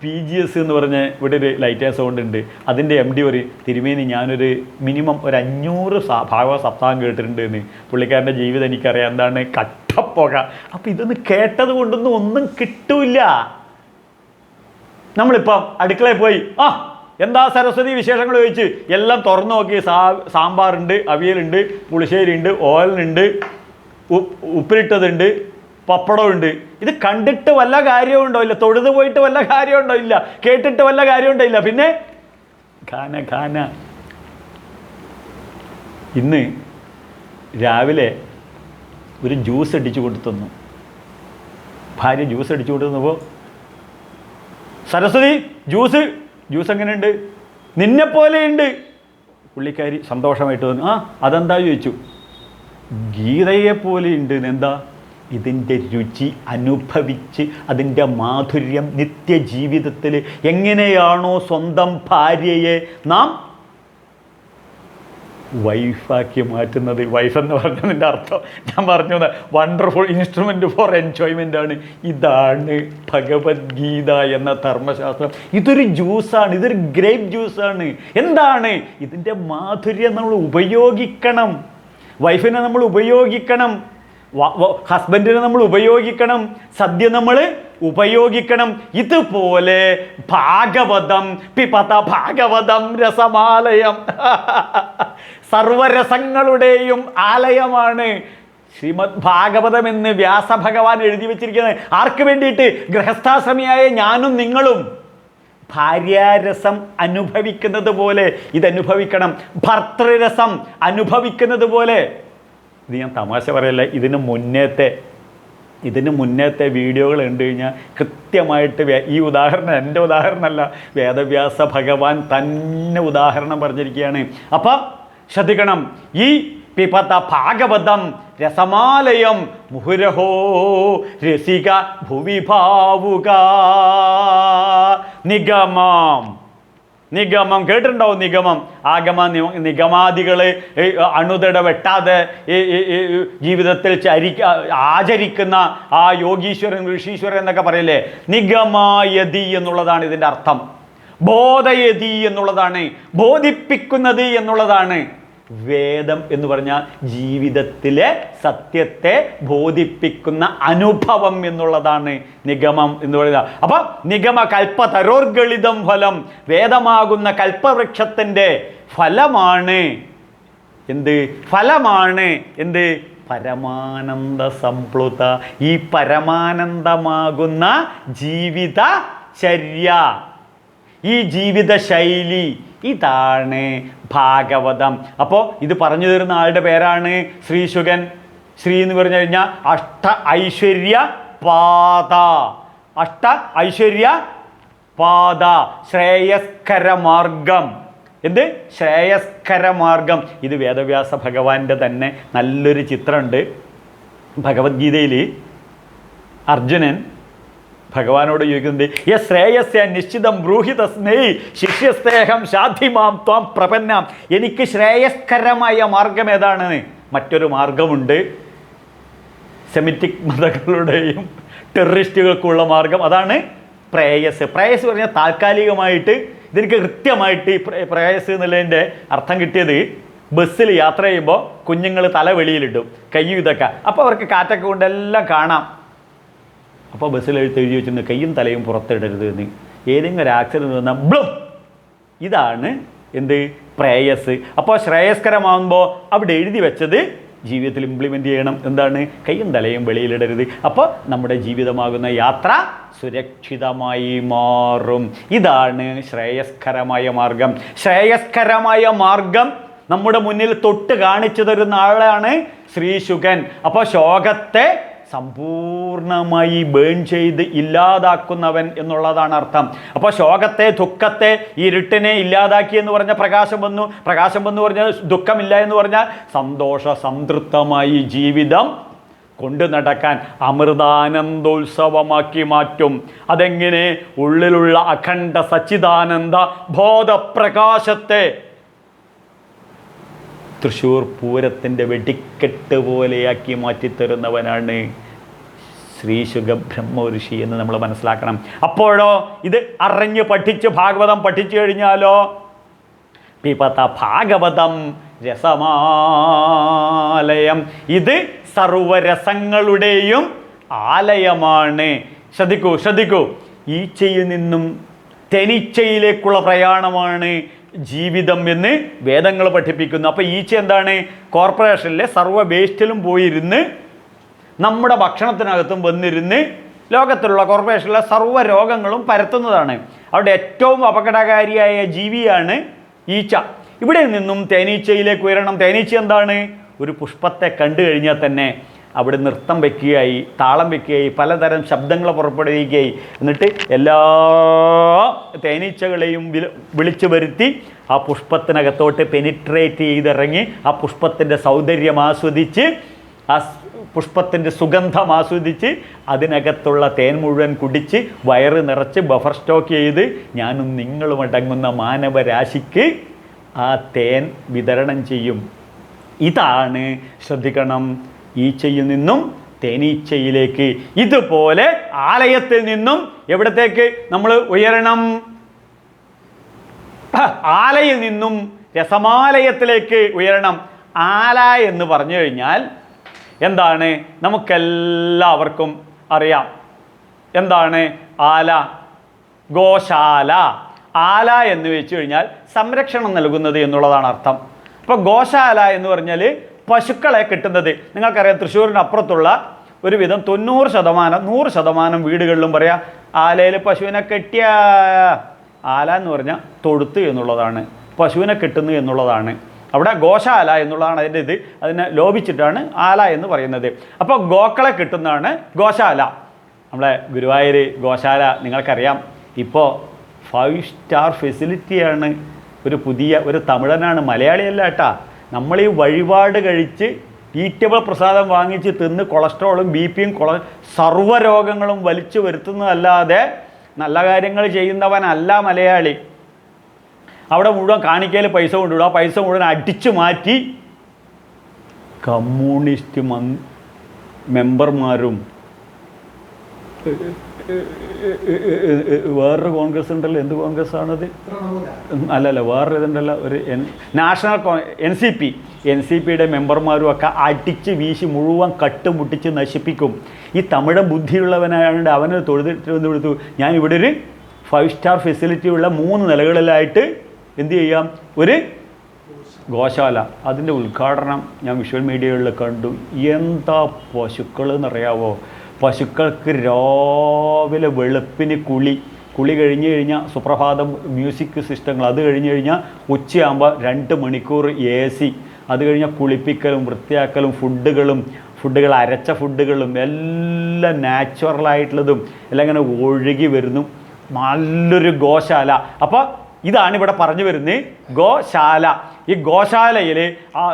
PGS എന്ന് പറഞ്ഞ് ഇവിടെ ഒരു ലൈറ്റേഴ്സ് കൊണ്ട് ഉണ്ട്. അതിൻ്റെ MD പറയും, തിരുമേനി ഞാനൊരു മിനിമം ഒരു 500 ഭാഗവത സപ്താഹം കേട്ടിട്ടുണ്ട് എന്ന്. പുള്ളിക്കാരൻ്റെ ജീവിതം എനിക്കറിയാം, എന്താണ് കട്ടപ്പോക. അപ്പം ഇതൊന്ന് കേട്ടത് കൊണ്ടൊന്നും ഒന്നും കിട്ടൂല. നമ്മളിപ്പം അടുക്കളയിൽ പോയി എന്താ സരസ്വതി വിശേഷങ്ങൾ ചോദിച്ച് എല്ലാം തുറന്നു നോക്കി. സാമ്പാറുണ്ട്, അവിയലുണ്ട്, പുളിശ്ശേരി ഉണ്ട്, ഓലനുണ്ട്, ഉപ്പിലിട്ടതുണ്ട്, പപ്പടമുണ്ട്. ഇത് കണ്ടിട്ട് വല്ല കാര്യവും ഉണ്ടോ? ഇല്ല. തൊഴുത് പോയിട്ട് വല്ല കാര്യം ഉണ്ടോ? ഇല്ല. കേട്ടിട്ട് വല്ല കാര്യം ഉണ്ടോ? ഇല്ല. പിന്നെ ഖാന. ഇന്ന് രാവിലെ ഒരു ജ്യൂസ് അടിച്ചു കൊണ്ടു തന്നു. ഭാര്യ ജ്യൂസ് അടിച്ചു കൊണ്ടു തന്നപ്പോൾ, സരസ്വതി ജ്യൂസ് എങ്ങനെയുണ്ട്? നിന്നെപ്പോലെയുണ്ട്. പുള്ളിക്കാരി സന്തോഷമായിട്ട് തോന്നി. അതെന്താ ചോദിച്ചു. ഗീതയെ ഉണ്ട്. എന്താ? ഇതിൻ്റെ രുചി അനുഭവിച്ച് അതിൻ്റെ മാധുര്യം നിത്യജീവിതത്തിൽ എങ്ങനെയാണോ സ്വന്തം ഭാര്യയെ നാം വൈഫാക്കി മാറ്റുന്നത്. വൈഫ് എന്ന് പറഞ്ഞതിൻ്റെ അർത്ഥം ഞാൻ പറഞ്ഞു, വണ്ടർഫുൾ ഇൻസ്ട്രുമെൻ്റ് ഫോർ എൻജോയ്മെൻ്റ് ആണ്. ഇതാണ് ഭഗവത്ഗീത എന്ന ധർമ്മശാസ്ത്രം. ഇതൊരു ജ്യൂസാണ്, ഇതൊരു ഗ്രേപ്പ് ജ്യൂസാണ്. എന്താണ് ഇതിൻ്റെ മാധുര്യം? നമ്മൾ ഉപയോഗിക്കണം. വൈഫിനെ നമ്മൾ ഉപയോഗിക്കണം, ഹസ്ബൻഡിനെ നമ്മൾ ഉപയോഗിക്കണം, സദ്യ നമ്മൾ ഉപയോഗിക്കണം. ഇതുപോലെ ഭാഗവതം പിപത ഭാഗവതം രസമാലയം. സർവരസങ്ങളുടെയും ആലയമാണ് ശ്രീമദ് ഭാഗവതം എന്ന് വ്യാസഭഗവാൻ എഴുതി വച്ചിരിക്കുന്നത്. ആർക്ക് വേണ്ടിയിട്ട്? ഗൃഹസ്ഥാശ്രമിയായ ഞാനും നിങ്ങളും ഭാര്യാരസം അനുഭവിക്കുന്നത് പോലെ ഇതനുഭവിക്കണം. ഭർത്തൃരസം അനുഭവിക്കുന്നത് പോലെ. ഇത് ഞാൻ തമാശ പറയല്ല. ഇതിന് മുന്നത്തെ വീഡിയോകൾ കണ്ടു കഴിഞ്ഞാൽ കൃത്യമായിട്ട് ഈ ഉദാഹരണം എൻ്റെ ഉദാഹരണമല്ല, വേദവ്യാസ ഭഗവാൻ തന്നെ ഉദാഹരണം പറഞ്ഞിരിക്കുകയാണ്. അപ്പം ശ്രദ്ധിക്കണം. ഈ പിപത ഭാഗവതം രസമാലയം മുഹുരഹോ രസിക ഭുവി ഭാവുക. നിഗമം കേട്ടിട്ടുണ്ടാവും. നിഗമാദികൾ അണുതട വെട്ടാതെ ജീവിതത്തിൽ ആചരിക്കുന്ന ആ യോഗീശ്വരൻ, ഋഷീശ്വരൻ എന്നൊക്കെ പറയില്ലേ. നിഗമായതി എന്നുള്ളതാണ് ഇതിൻ്റെ അർത്ഥം. ബോധയതി എന്നുള്ളതാണ്, ബോധിപ്പിക്കുന്നത് എന്നുള്ളതാണ്. വേദം എന്ന് പറഞ്ഞാൽ ജീവിതത്തിലെ സത്യത്തെ ബോധിപ്പിക്കുന്ന അനുഭവം എന്നുള്ളതാണ് നിഗമം എന്ന് പറയുന്നത്. അപ്പം നിഗമ കൽപ്പതരോർഗളിതം ഫലം, വേദമാകുന്ന കൽപ്പവൃക്ഷത്തിൻ്റെ ഫലമാണ് എന്ത്? ഫലമാണ് എന്ത്? പരമാനന്ദ സംപ്ലുത. ഈ പരമാനന്ദമാകുന്ന ജീവിതചര്യ, ഈ ജീവിത ശൈലി, ഇതാണ് ഭാഗവതം. അപ്പോൾ ഇത് പറഞ്ഞു തരുന്ന ആളുടെ പേരാണ് ശ്രീശുകൻ. ശ്രീ എന്ന് പറഞ്ഞു കഴിഞ്ഞാൽ അഷ്ട ഐശ്വര്യ പാത, അഷ്ട ഐശ്വര്യ പാത, ശ്രേയസ്കര മാർഗം. എന്ത്? ശ്രേയസ്കര മാർഗം. ഇത് വേദവ്യാസ ഭഗവാന്റെ തന്നെ നല്ലൊരു ചിത്രമുണ്ട്. ഭഗവത്ഗീതയിൽ അർജുനൻ ഭഗവാനോട് ചോദിക്കുന്നുണ്ട്, ശ്രേയസ്യ നിശ്ചിതം ബ്രൂഹി തസ്മൈ ശിഷ്യസ്തേഹം ശാധിമാം ത്വാം പ്രപന്നാം. എനിക്ക് ശ്രേയസ്കരമായ മാർഗം ഏതാണ്? മറ്റൊരു മാർഗമുണ്ട്, സെമിറ്റിക് മതങ്ങളുടെയും ടെററിസ്റ്റുകൾക്കുള്ള മാർഗം. അതാണ് പ്രേയസ്. പ്രേയസ് പറഞ്ഞാൽ താൽക്കാലികമായിട്ട്, ഇതെനിക്ക് കൃത്യമായിട്ട് ഈ പ്രേയസ് എന്നുള്ളതിൻ്റെ അർത്ഥം കിട്ടിയത്, ബസ്സിൽ യാത്ര ചെയ്യുമ്പോൾ കുഞ്ഞുങ്ങൾ തല വെളിയിലിടും, കയ്യും ഇതൊക്കെ, അപ്പോൾ അവർക്ക് കാറ്റൊക്കെ കൊണ്ടെല്ലാം കാണാം. അപ്പോൾ ബസ്സിൽ എഴുതി വെച്ചിട്ടുണ്ട് കയ്യും തലയും പുറത്തിടരുത് എന്ന്. ഏതെങ്കിലും ഒരു ആക്സിഡൻറ്റ് വന്നാൽ ബ്ലും. ഇതാണ് എന്ത്? പ്രേയസ്. അപ്പോൾ ശ്രേയസ്കരമാകുമ്പോൾ അവിടെ എഴുതി വെച്ചത് ജീവിതത്തിൽ ഇംപ്ലിമെൻ്റ് ചെയ്യണം. എന്താണ്? കയ്യും തലയും വെളിയിലിടരുത്. അപ്പോൾ നമ്മുടെ ജീവിതമാകുന്ന യാത്ര സുരക്ഷിതമായി മാറും. ഇതാണ് ശ്രേയസ്കരമായ മാർഗം. ശ്രേയസ്കരമായ മാർഗം നമ്മുടെ മുന്നിൽ തൊട്ട് കാണിച്ചു തരുന്ന ആളാണ് ശ്രീശുകൻ. അപ്പോൾ ശോകത്തെ സമ്പൂർണമായി ബേൺ ചെയ്ത് ഇല്ലാതാക്കുന്നവൻ എന്നുള്ളതാണ് അർത്ഥം. അപ്പോൾ ശോകത്തെ, ദുഃഖത്തെ, ഇരുട്ടിനെ ഇല്ലാതാക്കി എന്ന് പറഞ്ഞാൽ പ്രകാശം വന്നു. പ്രകാശം വന്നു പറഞ്ഞാൽ ദുഃഖമില്ല എന്ന് പറഞ്ഞാൽ സന്തോഷ സംതൃപ്തമായി ജീവിതം കൊണ്ടു നടക്കാൻ അമൃതാനന്ദോത്സവമാക്കി മാറ്റും. അതെങ്ങനെ? ഉള്ളിലുള്ള അഖണ്ഡ സച്ചിദാനന്ദ ബോധപ്രകാശത്തെ തൃശ്ശൂർ പൂരത്തിൻ്റെ വെടിക്കെട്ട് പോലെയാക്കി മാറ്റിത്തരുന്നവനാണ് ശ്രീശുക ബ്രഹ്മഋഷി എന്ന് നമ്മൾ മനസ്സിലാക്കണം. അപ്പോഴോ ഇത് അറിഞ്ഞ് പഠിച്ച് ഭാഗവതം പഠിച്ചു കഴിഞ്ഞാലോ പിപത ഭാഗവതം രസമാലയം, ഇത് സർവരസങ്ങളുടെയും ആലയമാണ്. ശ്രദ്ധിക്കൂ, ശ്രദ്ധിക്കൂ. ഈച്ചയിൽ നിന്നും തേനീച്ചയിലേക്കുള്ള പ്രയാണമാണ് ജീവിതം എന്ന് വേദങ്ങൾ പഠിപ്പിക്കുന്നു. അപ്പോൾ ഈച്ച എന്താണ്? കോർപ്പറേഷനിലെ സർവ്വ വേസ്റ്റിലും പോയിരുന്ന് നമ്മുടെ ഭക്ഷണത്തിനകത്തും വന്നിരുന്ന് ലോകത്തിലുള്ള കോർപ്പറേഷനിലെ സർവ്വ രോഗങ്ങളും പരത്തുന്നതാണ്. അവിടെ ഏറ്റവും അപകടകാരിയായ ജീവിയാണ് ഈച്ച. ഇവിടെ നിന്നും തേനീച്ചയിലേക്ക് ഉയരണം. തേനീച്ച എന്താണ്? ഒരു പുഷ്പത്തെ കണ്ടു കഴിഞ്ഞാൽ തന്നെ അവിടെ നൃത്തം വയ്ക്കുകയായി, താളം വയ്ക്കുകയായി, പലതരം ശബ്ദങ്ങൾ പുറപ്പെടുവിക്കുകയായി, എന്നിട്ട് എല്ലാ തേനീച്ചകളെയും വിളിച്ചു വരുത്തി ആ പുഷ്പത്തിനകത്തോട്ട് പെനിട്രേറ്റ് ചെയ്തിറങ്ങി ആ പുഷ്പത്തിൻ്റെ സൗന്ദര്യം ആസ്വദിച്ച്, ആ പുഷ്പത്തിൻ്റെ സുഗന്ധം ആസ്വദിച്ച് അതിനകത്തുള്ള തേൻ മുഴുവൻ കുടിച്ച് വയറ് നിറച്ച് ബഫർ സ്റ്റോക്ക് ചെയ്ത് ഞാനും നിങ്ങളും അടങ്ങുന്ന മാനവരാശിക്ക് ആ തേൻ വിതരണം ചെയ്യും. ഇതാണ്, ശ്രദ്ധിക്കണം, ഈച്ചയിൽ നിന്നും തേനീച്ചയിലേക്ക്. ഇതുപോലെ ആലയത്തിൽ നിന്നും എവിടത്തേക്ക് നമ്മൾ ഉയരണം? ആലയിൽ നിന്നും രസമാലയത്തിലേക്ക് ഉയരണം. ആല എന്ന് പറഞ്ഞു കഴിഞ്ഞാൽ എന്താണ്? നമുക്കെല്ലാവർക്കും അറിയാം. എന്താണ് ആല? ഗോശാല. ആല എന്ന് വെച്ച് കഴിഞ്ഞാൽ സംരക്ഷണം നൽകുന്നത് എന്നുള്ളതാണ് അർത്ഥം. അപ്പോൾ ഗോശാല എന്ന് പറഞ്ഞാൽ പശുക്കളെ കിട്ടുന്നത്. നിങ്ങൾക്കറിയാം, തൃശ്ശൂരിന് അപ്പുറത്തുള്ള ഒരുവിധം 100% വീടുകളിലും പറയാം ആലയിൽ പശുവിനെ കെട്ടിയ. ആല എന്ന് പറഞ്ഞാൽ തൊഴുത്ത് എന്നുള്ളതാണ്, പശുവിനെ കെട്ടുന്നു എന്നുള്ളതാണ്. അവിടെ ഗോശാല എന്നുള്ളതാണ് അതിൻ്റെ ഇത്. അതിനെ ലോപിച്ചിട്ടാണ് ആല എന്ന് പറയുന്നത്. അപ്പോൾ ഗോക്കളെ കിട്ടുന്നതാണ് ഗോശാല. നമ്മളെ ഗുരുവായൂർ ഗോശാല നിങ്ങൾക്കറിയാം, ഇപ്പോൾ 5 സ്റ്റാർ ഫെസിലിറ്റിയാണ്. ഒരു തമിഴനാണ്, മലയാളിയല്ല കേട്ടാ. നമ്മൾ ഈ വഴിപാട് കഴിച്ച് ഈറ്റബിൾ പ്രസാദം വാങ്ങിച്ച് തിന്ന് കൊളസ്ട്രോളും ബിപിയും സർവ്വരോഗങ്ങളും വലിച്ചു വരുത്തുന്നതല്ലാതെ നല്ല കാര്യങ്ങൾ ചെയ്യുന്നവനല്ല മലയാളി. അവിടെ മുഴുവൻ കാണിക്കയിൽ പൈസ കൊണ്ടുവിടും. ആ പൈസ മുഴുവൻ അടിച്ചു മാറ്റി കമ്മ്യൂണിസ്റ്റ് മെമ്പർമാരും വേറൊരു കോൺഗ്രസ് ഉണ്ടല്ലോ, എന്ത് കോൺഗ്രസ് ആണത്? അല്ലല്ല, വേറൊരു ഇതുണ്ടല്ലോ, ഒരു നാഷണൽ എൻ സി പിയുടെ മെമ്പർമാരും ഒക്കെ അടിച്ച് വീശി മുഴുവൻ കട്ടുമുട്ടിച്ച് നശിപ്പിക്കും. ഈ തമിഴ് ബുദ്ധിയുള്ളവനായതുകൊണ്ട് അവന് തൊഴുതെടുത്തു, ഞാൻ ഇവിടെ ഒരു 5 സ്റ്റാർ ഫെസിലിറ്റി ഉള്ള 3 നിലകളിലായിട്ട് എന്ത് ചെയ്യാം, ഒരു ഗോശാല. അതിൻ്റെ ഉദ്ഘാടനം ഞാൻ വിഷ്വൽ മീഡിയകളിൽ കണ്ടു. എന്താ പശുക്കൾ എന്നറിയാവോ? പശുക്കൾക്ക് രാവിലെ വെളുപ്പിന് കുളി കഴിഞ്ഞ് കഴിഞ്ഞാൽ സുപ്രഭാതം മ്യൂസിക് സിസ്റ്റങ്ങൾ, അത് കഴിഞ്ഞ് കഴിഞ്ഞാൽ ഉച്ചയാകുമ്പോൾ 2 മണിക്കൂർ AC, അത് കഴിഞ്ഞാൽ കുളിപ്പിക്കലും വൃത്തിയാക്കലും ഫുഡുകൾ അരച്ച ഫുഡുകളും എല്ലാം നാച്ചുറലായിട്ടുള്ളതും എല്ലാം ഇങ്ങനെ ഒഴുകി വരുന്നു. നല്ലൊരു ഗോശാല. അപ്പോൾ ഇതാണ് ഇവിടെ പറഞ്ഞു വരുന്നത്, ഗോശാല. ഈ ഗോശാലയിൽ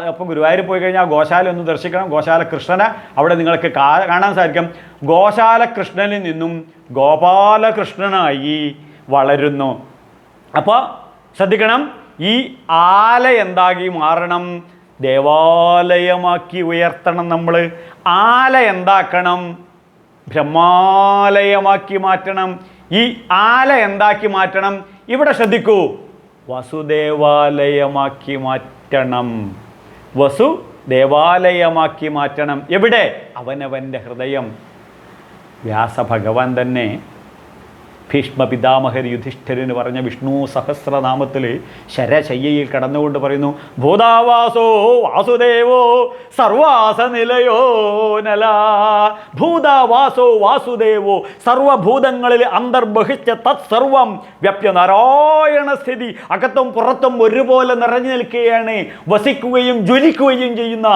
അപ്പം ഗുരുവായൂർ പോയി കഴിഞ്ഞാൽ ഗോശാല ഒന്ന് ദർശിക്കണം. ഗോശാല കൃഷ്ണനെ അവിടെ നിങ്ങൾക്ക് കാണാൻ സാധിക്കും. ഗോശാല കൃഷ്ണനിൽ നിന്നും ഗോപാലകൃഷ്ണനായി വളരുന്നു. അപ്പോൾ ശ്രദ്ധിക്കണം, ഈ ആല എന്താക്കി മാറണം? ദേവാലയമാക്കി ഉയർത്തണം. നമ്മൾ ആല എന്താക്കണം? ബ്രഹ്മാലയമാക്കി മാറ്റണം. ഈ ആല എന്താക്കി മാറ്റണം? ഇവിടെ ശ്രദ്ധിക്കൂ, വസുദേവാലയമാക്കി മാറ്റണം. വസുദേവാലയമാക്കി മാറ്റണം. എവിടെ? അവനവൻ്റെ ഹൃദയം. വ്യാസഭഗവാൻ തന്നെ ഭീഷ്മ പിതാമഹർ യുധിഷ്ഠിരന് പറഞ്ഞ വിഷ്ണു സഹസ്രനാമത്തിൽ ശരശയ്യയിൽ കടന്നുകൊണ്ട് പറയുന്നു, ഭൂതാവാസോ വാസുദേവോ സർവാസ നിലയോ നല. ഭൂതാവാസോ വാസുദേവോ, സർവഭൂതങ്ങളിൽ അന്തർബഹിച്ച തത് സർവം വ്യാപ്യ നാരായണ സ്ഥിതി. അകത്തും പുറത്തും ഒരുപോലെ നിറഞ്ഞു നിൽക്കുകയാണ്, വസിക്കുകയും ജ്വലിക്കുകയും ചെയ്യുന്ന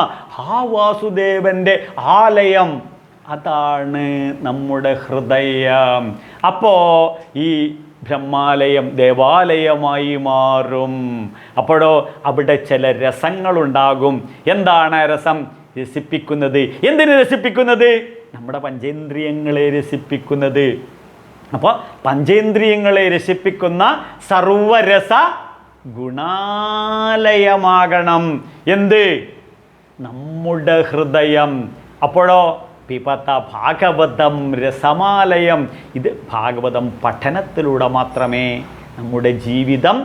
ആ വാസുദേവൻ്റെ ആലയം, അതാണ് നമ്മുടെ ഹൃദയം. അപ്പോൾ ഈ ബ്രഹ്മാലയം ദേവാലയമായി മാറും. അപ്പോഴോ അവിടെ ചില രസങ്ങളുണ്ടാകും. എന്താണ് രസം? രസിപ്പിക്കുന്നത്. എന്തിനു രസിപ്പിക്കുന്നത്? നമ്മുടെ പഞ്ചേന്ദ്രിയങ്ങളെ രസിപ്പിക്കുന്നത്. അപ്പോൾ പഞ്ചേന്ദ്രിയങ്ങളെ രസിപ്പിക്കുന്ന സർവരസ ഗുണാലയമാകണം എന്ത്? നമ്മുടെ ഹൃദയം. അപ്പോഴോ പിപത ഭാഗവതം രസമാലയം. ഇത് ഭാഗവതം പഠനത്തിലൂടെ മാത്രമേ നമ്മുടെ ജീവിതം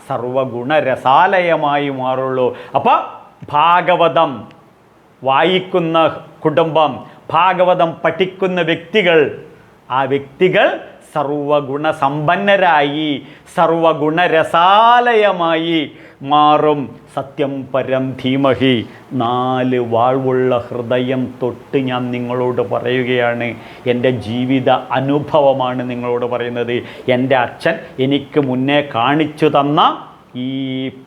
സർവഗുണരസാലയമായി മാറുള്ളൂ. അപ്പോൾ ഭാഗവതം വായിക്കുന്ന കുടുംബം, ഭാഗവതം പഠിക്കുന്ന വ്യക്തികൾ, ആ വ്യക്തികൾ സർവഗുണസമ്പന്നരായി സർവഗുണരസാലയമായി മാറും. സത്യം പരം ധീമഹി. 4 വാൾവുള്ള ഹൃദയം തൊട്ട് ഞാൻ നിങ്ങളോട് പറയുകയാണ്. എൻ്റെ ജീവിത അനുഭവമാണ് നിങ്ങളോട് പറയുന്നത്. എൻ്റെ അച്ഛൻ എനിക്ക് മുന്നേ കാണിച്ചു തന്ന ഈ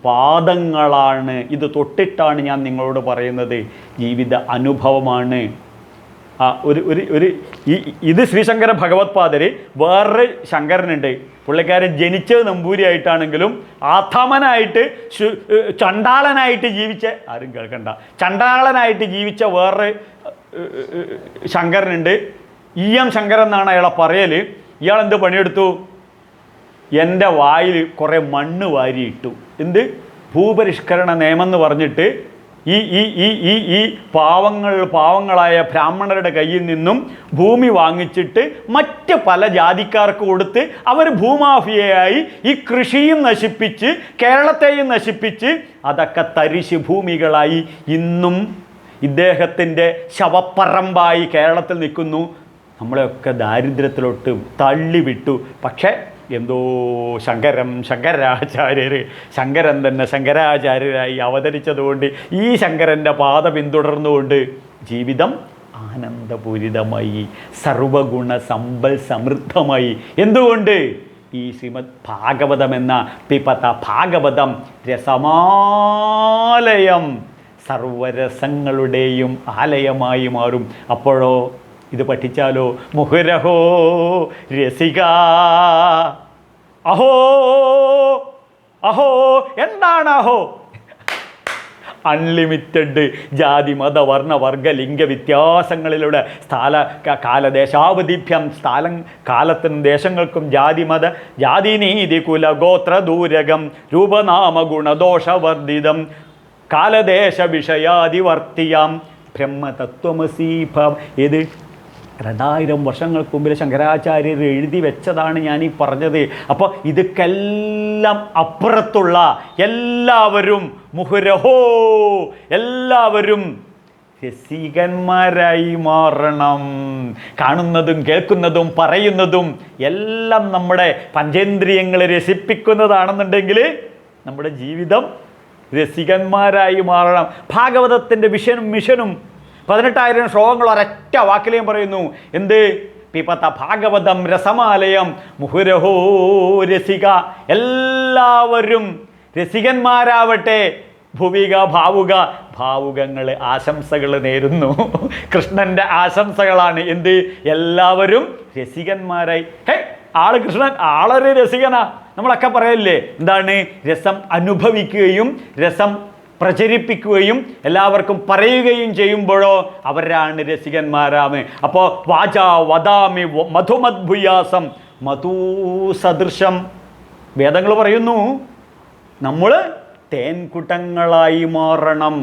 പാദങ്ങളാണ്. ഇത് തൊട്ടിട്ടാണ് ഞാൻ നിങ്ങളോട് പറയുന്നത്. ജീവിത അനുഭവമാണ്. ഇത് ശ്രീശങ്കര ഭഗവത്പാദർ. വേറൊരു ശങ്കരനുണ്ട്, പുള്ളിക്കാരൻ ജനിച്ചത് നമ്പൂരിയായിട്ടാണെങ്കിലും ആഥമനായിട്ട് ചണ്ടാളനായിട്ട് ജീവിച്ച, ആരും കേൾക്കണ്ട, ചണ്ടാളനായിട്ട് ജീവിച്ച വേറൊരു ശങ്കരനുണ്ട്. EM ശങ്കരൻ എന്നാണ് അയാളെ പറയൽ. ഇയാൾ എന്ത് പണിയെടുത്തു? എൻ്റെ വായിൽ കുറേ മണ്ണ് വാരിയിട്ടു. എന്ത്? ഭൂപരിഷ്കരണ നിയമം എന്ന് പറഞ്ഞിട്ട് ഈ പാവങ്ങളായ ബ്രാഹ്മണരുടെ കയ്യിൽ നിന്നും ഭൂമി വാങ്ങിച്ചിട്ട് മറ്റ് പല ജാതിക്കാർക്ക് കൊടുത്ത് അവർ ഭൂമാഫിയയായി ഈ കൃഷിയും നശിപ്പിച്ച് കേരളത്തെയും നശിപ്പിച്ച് അതൊക്കെ തരിശ് ഭൂമികളായി ഇന്നും ഇദ്ദേഹത്തിൻ്റെ ശവപ്പറമ്പായി കേരളത്തിൽ നിൽക്കുന്നു. നമ്മളെയൊക്കെ ദാരിദ്ര്യത്തിലോട്ട് തള്ളിവിട്ടു. പക്ഷേ എന്തോ ശങ്കരൻ തന്നെ ശങ്കരാചാര്യരായി അവതരിച്ചതുകൊണ്ട് ഈ ശങ്കരൻ്റെ പാത പിന്തുടർന്നുകൊണ്ട് ജീവിതം ആനന്ദപൂരിതമായി സർവഗുണ സമ്പൽ സമൃദ്ധമായി. എന്തുകൊണ്ട്? ഈ ശ്രീമദ് ഭാഗവതം എന്ന പിപത ഭാഗവതം രസമാലയം, സർവരസങ്ങളുടെയും ആലയമായി മാറും. അപ്പോഴോ ഇത് പഠിച്ചാലോ, മുഹുരഹോ രസിക. അഹോ അഹോ. എന്താണ് അഹോ? അൺലിമിറ്റഡ് ജാതി മത വർണ്ണ വർഗ ലിംഗ വ്യത്യാസങ്ങളിലൂടെ കാലദേശാവധിഭ്യം, കാലത്തിനും ദേശങ്ങൾക്കും ജാതി നീതി കുല ഗോത്ര ദൂരകം രൂപനാമ ഗുണദോഷവർദ്ധിതം കാലദേശ വിഷയാദിവർത്തിയാം ബ്രഹ്മതത്വമസീഭം. ഏത്? 2000 വർഷങ്ങൾക്ക് മുമ്പിൽ ശങ്കരാചാര്യർ എഴുതി വെച്ചതാണ് ഞാനീ പറഞ്ഞത്. അപ്പോൾ ഇതൊക്കെല്ലാം അപ്പുറത്തുള്ള എല്ലാവരും മുഹുരഹോ, എല്ലാവരും രസികന്മാരായി മാറണം. കാണുന്നതും കേൾക്കുന്നതും പറയുന്നതും എല്ലാം നമ്മുടെ പഞ്ചേന്ദ്രിയങ്ങളെ രസിപ്പിക്കുന്നതാണെന്നുണ്ടെങ്കിൽ നമ്മുടെ ജീവിതം രസികന്മാരായി മാറണം. ഭാഗവതത്തിൻ്റെ വിഷനും മിഷനും 18,000 ശ്ലോകങ്ങൾ ഒരൊറ്റ വാക്കിലേയും പറയുന്നു. എന്ത്? പിപത ഭാഗവതം രസമാലയം മുഹുരഹോ രസിക. എല്ലാവരും രസികന്മാരാവട്ടെ. ഭുവിക ഭാവുക, ഭാവുകങ്ങൾ ആശംസകൾ നേരുന്നു. കൃഷ്ണൻ്റെ ആശംസകളാണ്. എന്ത്? എല്ലാവരും രസികന്മാരായി. ആള് കൃഷ്ണൻ ആളൊരു രസികനാ. നമ്മളൊക്കെ പറയല്ലേ, എന്താണ്? രസം അനുഭവിക്കുകയും രസം പ്രചരിപ്പിക്കുകയും എല്ലാവർക്കും പറയുകയും ചെയ്യുമ്പോഴോ അവരാണ് രസികന്മാരാണ്. അപ്പോൾ വാച വദാമി മധുമദ്ഭുയാസം മധുസദൃശം. വേദങ്ങൾ പറയുന്നു നമ്മൾ തേൻകുടങ്ങളായി മാറണം.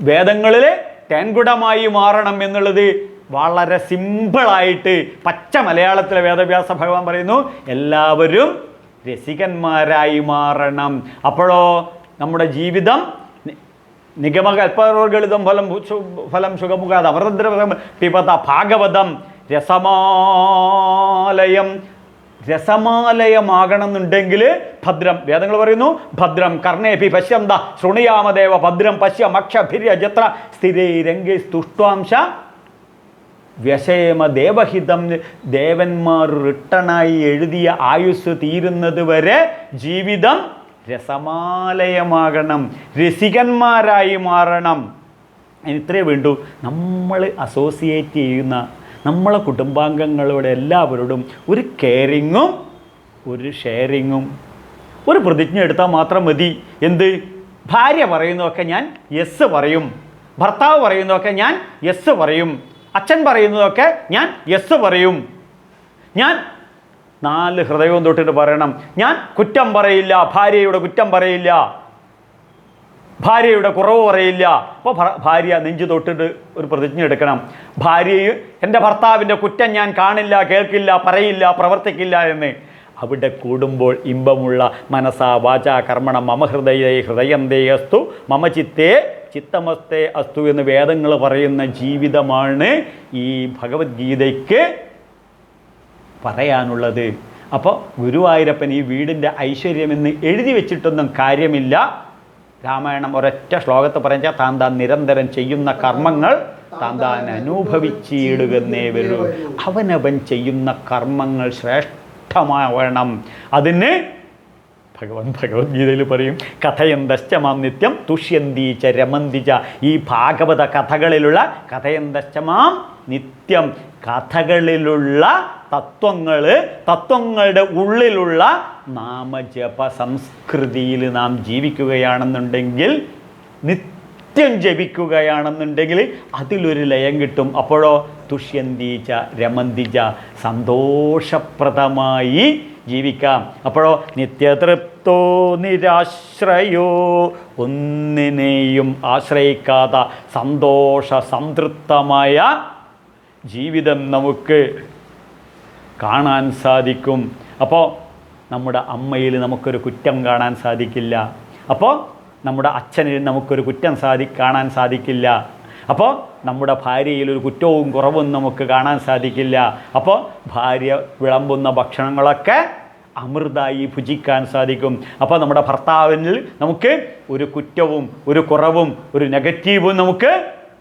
വേദങ്ങളിൽ തേൻകുടമായി മാറണം എന്നുള്ളത് വളരെ സിമ്പിളായിട്ട് പച്ച മലയാളത്തിലെ വേദവ്യാസ ഭഗവാൻ പറയുന്നു, എല്ലാവരും രസികന്മാരായി മാറണം. അപ്പോഴോ നമ്മുടെ ജീവിതം നിഗമകൽപ്പഗളിതം ഫലം സുഖമുഖാത അമൃദ്ര പിപത ഭാഗവതം രസമാലയം. രസമാലയമാകണം എന്നുണ്ടെങ്കിൽ ഭദ്രം, വേദങ്ങൾ പറയുന്നു, ഭദ്രം കർണേഭി പശ്യം ദ ശൃണുയാമദേവ ഭദ്രം പശ്യമക്ഷഭിര്യജത്ര സ്ഥിരൈരംഗേ സ്തുഷ്ട്വാംശ വ്യശേമ ദേവഹിതം. ദേവന്മാർ റിട്ടണായി എഴുതിയ ആയുസ് തീരുന്നത് വരെ ജീവിതം രസമാലയമാകണം, രസികന്മാരായി മാറണം. ഇത്രയേ വേണ്ടൂ. നമ്മൾ അസോസിയേറ്റ് ചെയ്യുന്ന നമ്മളെ കുടുംബാംഗങ്ങളോട് എല്ലാവരോടും ഒരു കെയറിങ്ങും ഒരു ഷെയറിങ്ങും ഒരു പ്രതിജ്ഞ എടുത്താൽ മാത്രം മതി. എന്ത്? ഭാര്യ പറയുന്നതൊക്കെ ഞാൻ യെസ് പറയും, ഭർത്താവ് പറയുന്നതൊക്കെ ഞാൻ യെസ് പറയും, അച്ഛൻ പറയുന്നതൊക്കെ ഞാൻ യെസ് പറയും. ഞാൻ 4 ഹൃദയവും തൊട്ടിട്ട് പറയണം, ഞാൻ കുറ്റം പറയില്ല, ഭാര്യയുടെ കുറ്റം പറയില്ല, ഭാര്യയുടെ കുറവ് പറയില്ല. അപ്പോൾ ഭാര്യ നെഞ്ചു തൊട്ടിട്ട് ഒരു പ്രതിജ്ഞ എടുക്കണം, ഭാര്യയെ എൻ്റെ ഭർത്താവിൻ്റെ കുറ്റം ഞാൻ കാണില്ല, കേൾക്കില്ല, പറയില്ല, പ്രവർത്തിക്കില്ല എന്ന്. അവിടെ കൂടുമ്പോൾ ഇമ്പമുള്ള മനസാ വാച കർമ്മണം മമ ഹൃദയേ ഹൃദയം ദേ അസ്തു മമ ചിത്തേ ചിത്തമസ്തേ അസ്തു എന്ന് വേദങ്ങൾ പറയുന്ന ജീവിതമാണ് ഈ ഭഗവത്ഗീതയ്ക്ക് പറയാനുള്ളത്. അപ്പോൾ ഗുരുവായൂരപ്പൻ ഈ വീടിൻ്റെ ഐശ്വര്യമെന്ന് എഴുതി വെച്ചിട്ടൊന്നും കാര്യമില്ല. രാമായണം ഒരൊറ്റ ശ്ലോകത്ത് പറഞ്ഞാൽ താൻ നിരന്തരം ചെയ്യുന്ന കർമ്മങ്ങൾ താൻ അനുഭവിച്ചിടുകന്നേ വരൂ. അവനവൻ ചെയ്യുന്ന കർമ്മങ്ങൾ ശ്രേഷ്ഠമാവണം. അതിന് ഭഗവത്ഗീതയിൽ പറയും, കഥയന്തശ്ചമാം നിത്യം തുഷ്യന്തീച്ച രമന്തിച്ച. ഈ ഭാഗവത കഥകളിലുള്ള കഥയന്തശ്ചമാം നിത്യം, കഥകളിലുള്ള തത്വങ്ങളുടെ ഉള്ളിലുള്ള നാമജപ സംസ്കൃതിയിൽ നാം ജീവിക്കുകയാണെന്നുണ്ടെങ്കിൽ, നിത്യം ജപിക്കുകയാണെന്നുണ്ടെങ്കിൽ അതിലൊരു ലയം കിട്ടും. അപ്പോഴോ തുഷ്യന്തീച്ച രമന്തിച്ച, സന്തോഷപ്രദമായി ജീവിക്കാം. അപ്പോഴോ നിത്യതൃപ്തോ നിരാശ്രയോ, ഒന്നിനെയും ആശ്രയിക്കാത്ത സന്തോഷ സംതൃപ്തമായ ജീവിതം നമുക്ക് കാണാൻ സാധിക്കും. അപ്പോൾ നമ്മുടെ അമ്മയിൽ നമുക്കൊരു കുറ്റം കാണാൻ സാധിക്കില്ല. അപ്പോൾ നമ്മുടെ അച്ഛനിൽ നമുക്കൊരു കുറ്റം കാണാൻ സാധിക്കില്ല. അപ്പോൾ നമ്മുടെ ഭാര്യയിൽ ഒരു കുറ്റവും കുറവും നമുക്ക് കാണാൻ സാധിക്കില്ല. അപ്പോൾ ഭാര്യ വിളമ്പുന്ന ഭക്ഷണങ്ങളൊക്കെ അമൃതായി ഭുജിക്കാൻ സാധിക്കും. അപ്പോൾ നമ്മുടെ ഭർത്താവിനിൽ നമുക്ക് ഒരു കുറ്റവും ഒരു കുറവും ഒരു നെഗറ്റീവും നമുക്ക്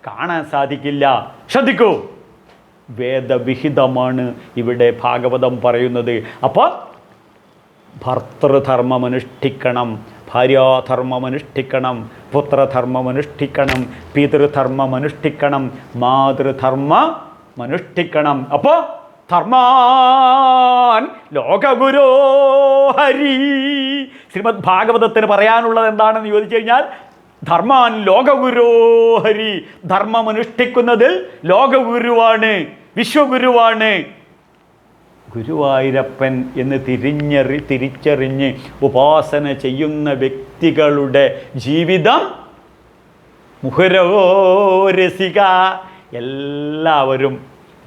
കാണാൻ സാധിക്കില്ല. ശ്രദ്ധിക്കൂ, വേദവിഹിതമാണ് ഇവിടെ ഭാഗവതം പറയുന്നത്. അപ്പോൾ ഭർത്തൃധർമ്മമനുഷ്ഠിക്കണം, ഭാര്യാധർമ്മമനുഷ്ഠിക്കണം, പുത്രധർമ്മമനുഷ്ഠിക്കണം, പിതൃധർമ്മമനുഷ്ഠിക്കണം, മാതൃധർമ്മമനുഷ്ഠിക്കണം. അപ്പോൾ ധർമാൻ ലോകഗുരോ ഹരി. ശ്രീമദ് ഭാഗവതത്തിന് പറയാനുള്ളത് എന്താണെന്ന് ചോദിച്ചു കഴിഞ്ഞാൽ, ധർമാൻ ലോകഗുരോ ഹരി. ധർമ്മമനുഷ്ഠിക്കുന്നതിൽ ലോകഗുരുവാണ്, വിശ്വഗുരുവാണ് ഗുരുവായൂരപ്പൻ എന്ന് തിരിച്ചറിഞ്ഞ് ഉപാസന ചെയ്യുന്ന വ്യക്തികളുടെ ജീവിതം മുഹുരോ രസിക. എല്ലാവരും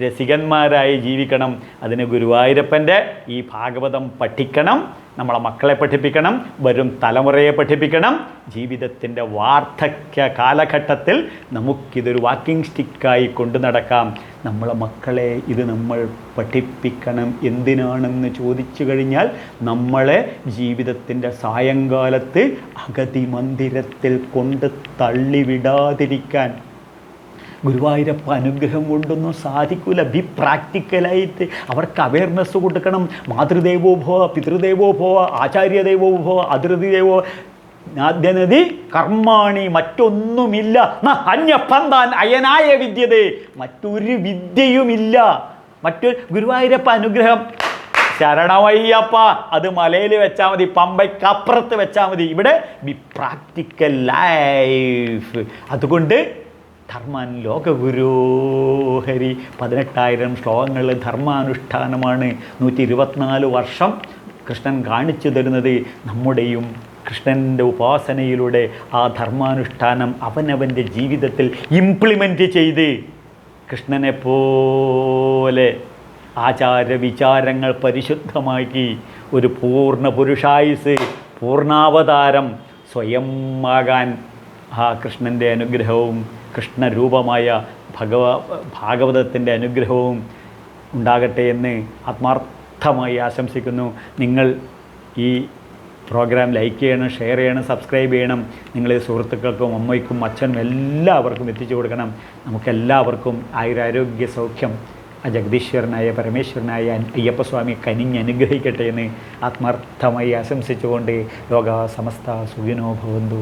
രസികന്മാരായി ജീവിക്കണം. അതിന് ഗുരുവായൂരപ്പൻ്റെ ഈ ഭാഗവതം പഠിക്കണം, നമ്മളെ മക്കളെ പഠിപ്പിക്കണം, വരും തലമുറയെ പഠിപ്പിക്കണം. ജീവിതത്തിൻ്റെ വാർദ്ധക്യ കാലഘട്ടത്തിൽ നമുക്കിതൊരു വാക്കിംഗ് സ്റ്റിക്കായി കൊണ്ടു നടക്കാം. നമ്മളെ മക്കളെ ഇത് നമ്മൾ പഠിപ്പിക്കണം. എന്തിനാണെന്ന് ചോദിച്ചു കഴിഞ്ഞാൽ നമ്മളെ ജീവിതത്തിൻ്റെ സായങ്കാലത്ത് അഗതി മന്ദിരത്തിൽ കൊണ്ട് തള്ളിവിടാതിരിക്കാൻ. ഗുരുവായൂരപ്പ അനുഗ്രഹം കൊണ്ടൊന്നും സാധിക്കില്ല. ബി പ്രാക്ടിക്കലായിട്ട് അവർക്ക് അവയർനെസ് കൊടുക്കണം. മാതൃദേവോ ഭവ, പിതൃദേവോ ഭവ, ആചാര്യദേവോ ഭവ, അതിർദേവോ നാദ്യനദി കർമാണി. മറ്റൊന്നുമില്ല. അന്യപന്താൻ അയനായ വിദ്യതേ. മറ്റൊരു വിദ്യയുമില്ല. ഗുരുവായൂരപ്പ അനുഗ്രഹം ശരണമയ്യപ്പ. അത് മലയിൽ വെച്ചാൽ മതി, പമ്പയ്ക്കപ്പുറത്ത് വെച്ചാൽ മതി. ഇവിടെ ബി പ്രാക്ടിക്കൽ ലൈഫ്. അതുകൊണ്ട് ധർമ്മൻ ലോകഗുരുഹരി 18,000 ശ്ലോകങ്ങൾ ധർമാനുഷ്ഠാനമാണ്. 124 വർഷം കൃഷ്ണൻ കാണിച്ചു തരുന്നത് നമ്മുടെയും കൃഷ്ണൻ്റെ ഉപാസനയിലൂടെ ആ ധർമാനുഷ്ഠാനം അവനവൻ്റെ ജീവിതത്തിൽ ഇംപ്ലിമെൻ്റ് ചെയ്ത് കൃഷ്ണനെ പോലെ ആചാരവിചാരങ്ങൾ പരിശുദ്ധമാക്കി ഒരു പൂർണ്ണ പുരുഷായുസ്, പൂർണ്ണാവതാരം സ്വയം ആകാൻ ആ കൃഷ്ണൻ്റെ അനുഗ്രഹവും കൃഷ്ണരൂപമായ ഭാഗവതത്തിൻ്റെ അനുഗ്രഹവും ഉണ്ടാകട്ടെ എന്ന് ആത്മാർത്ഥമായി ആശംസിക്കുന്നു. നിങ്ങൾ ഈ പ്രോഗ്രാം ലൈക്ക് ചെയ്യണം, ഷെയർ ചെയ്യണം, സബ്സ്ക്രൈബ് ചെയ്യണം. നിങ്ങളെ സുഹൃത്തുക്കൾക്കും അമ്മയ്ക്കും അച്ഛനും എല്ലാവർക്കും എത്തിച്ചു കൊടുക്കണം. നമുക്കെല്ലാവർക്കും ആയുരാരോഗ്യ സൗഖ്യം ആ ജഗദീശ്വരനായ പരമേശ്വരനായ അയ്യപ്പസ്വാമി കനിഞ്ഞ് അനുഗ്രഹിക്കട്ടെ എന്ന് ആത്മാർത്ഥമായി ആശംസിച്ചുകൊണ്ട് ലോക സമസ്ത സുഖിനോ ഭവന്തു.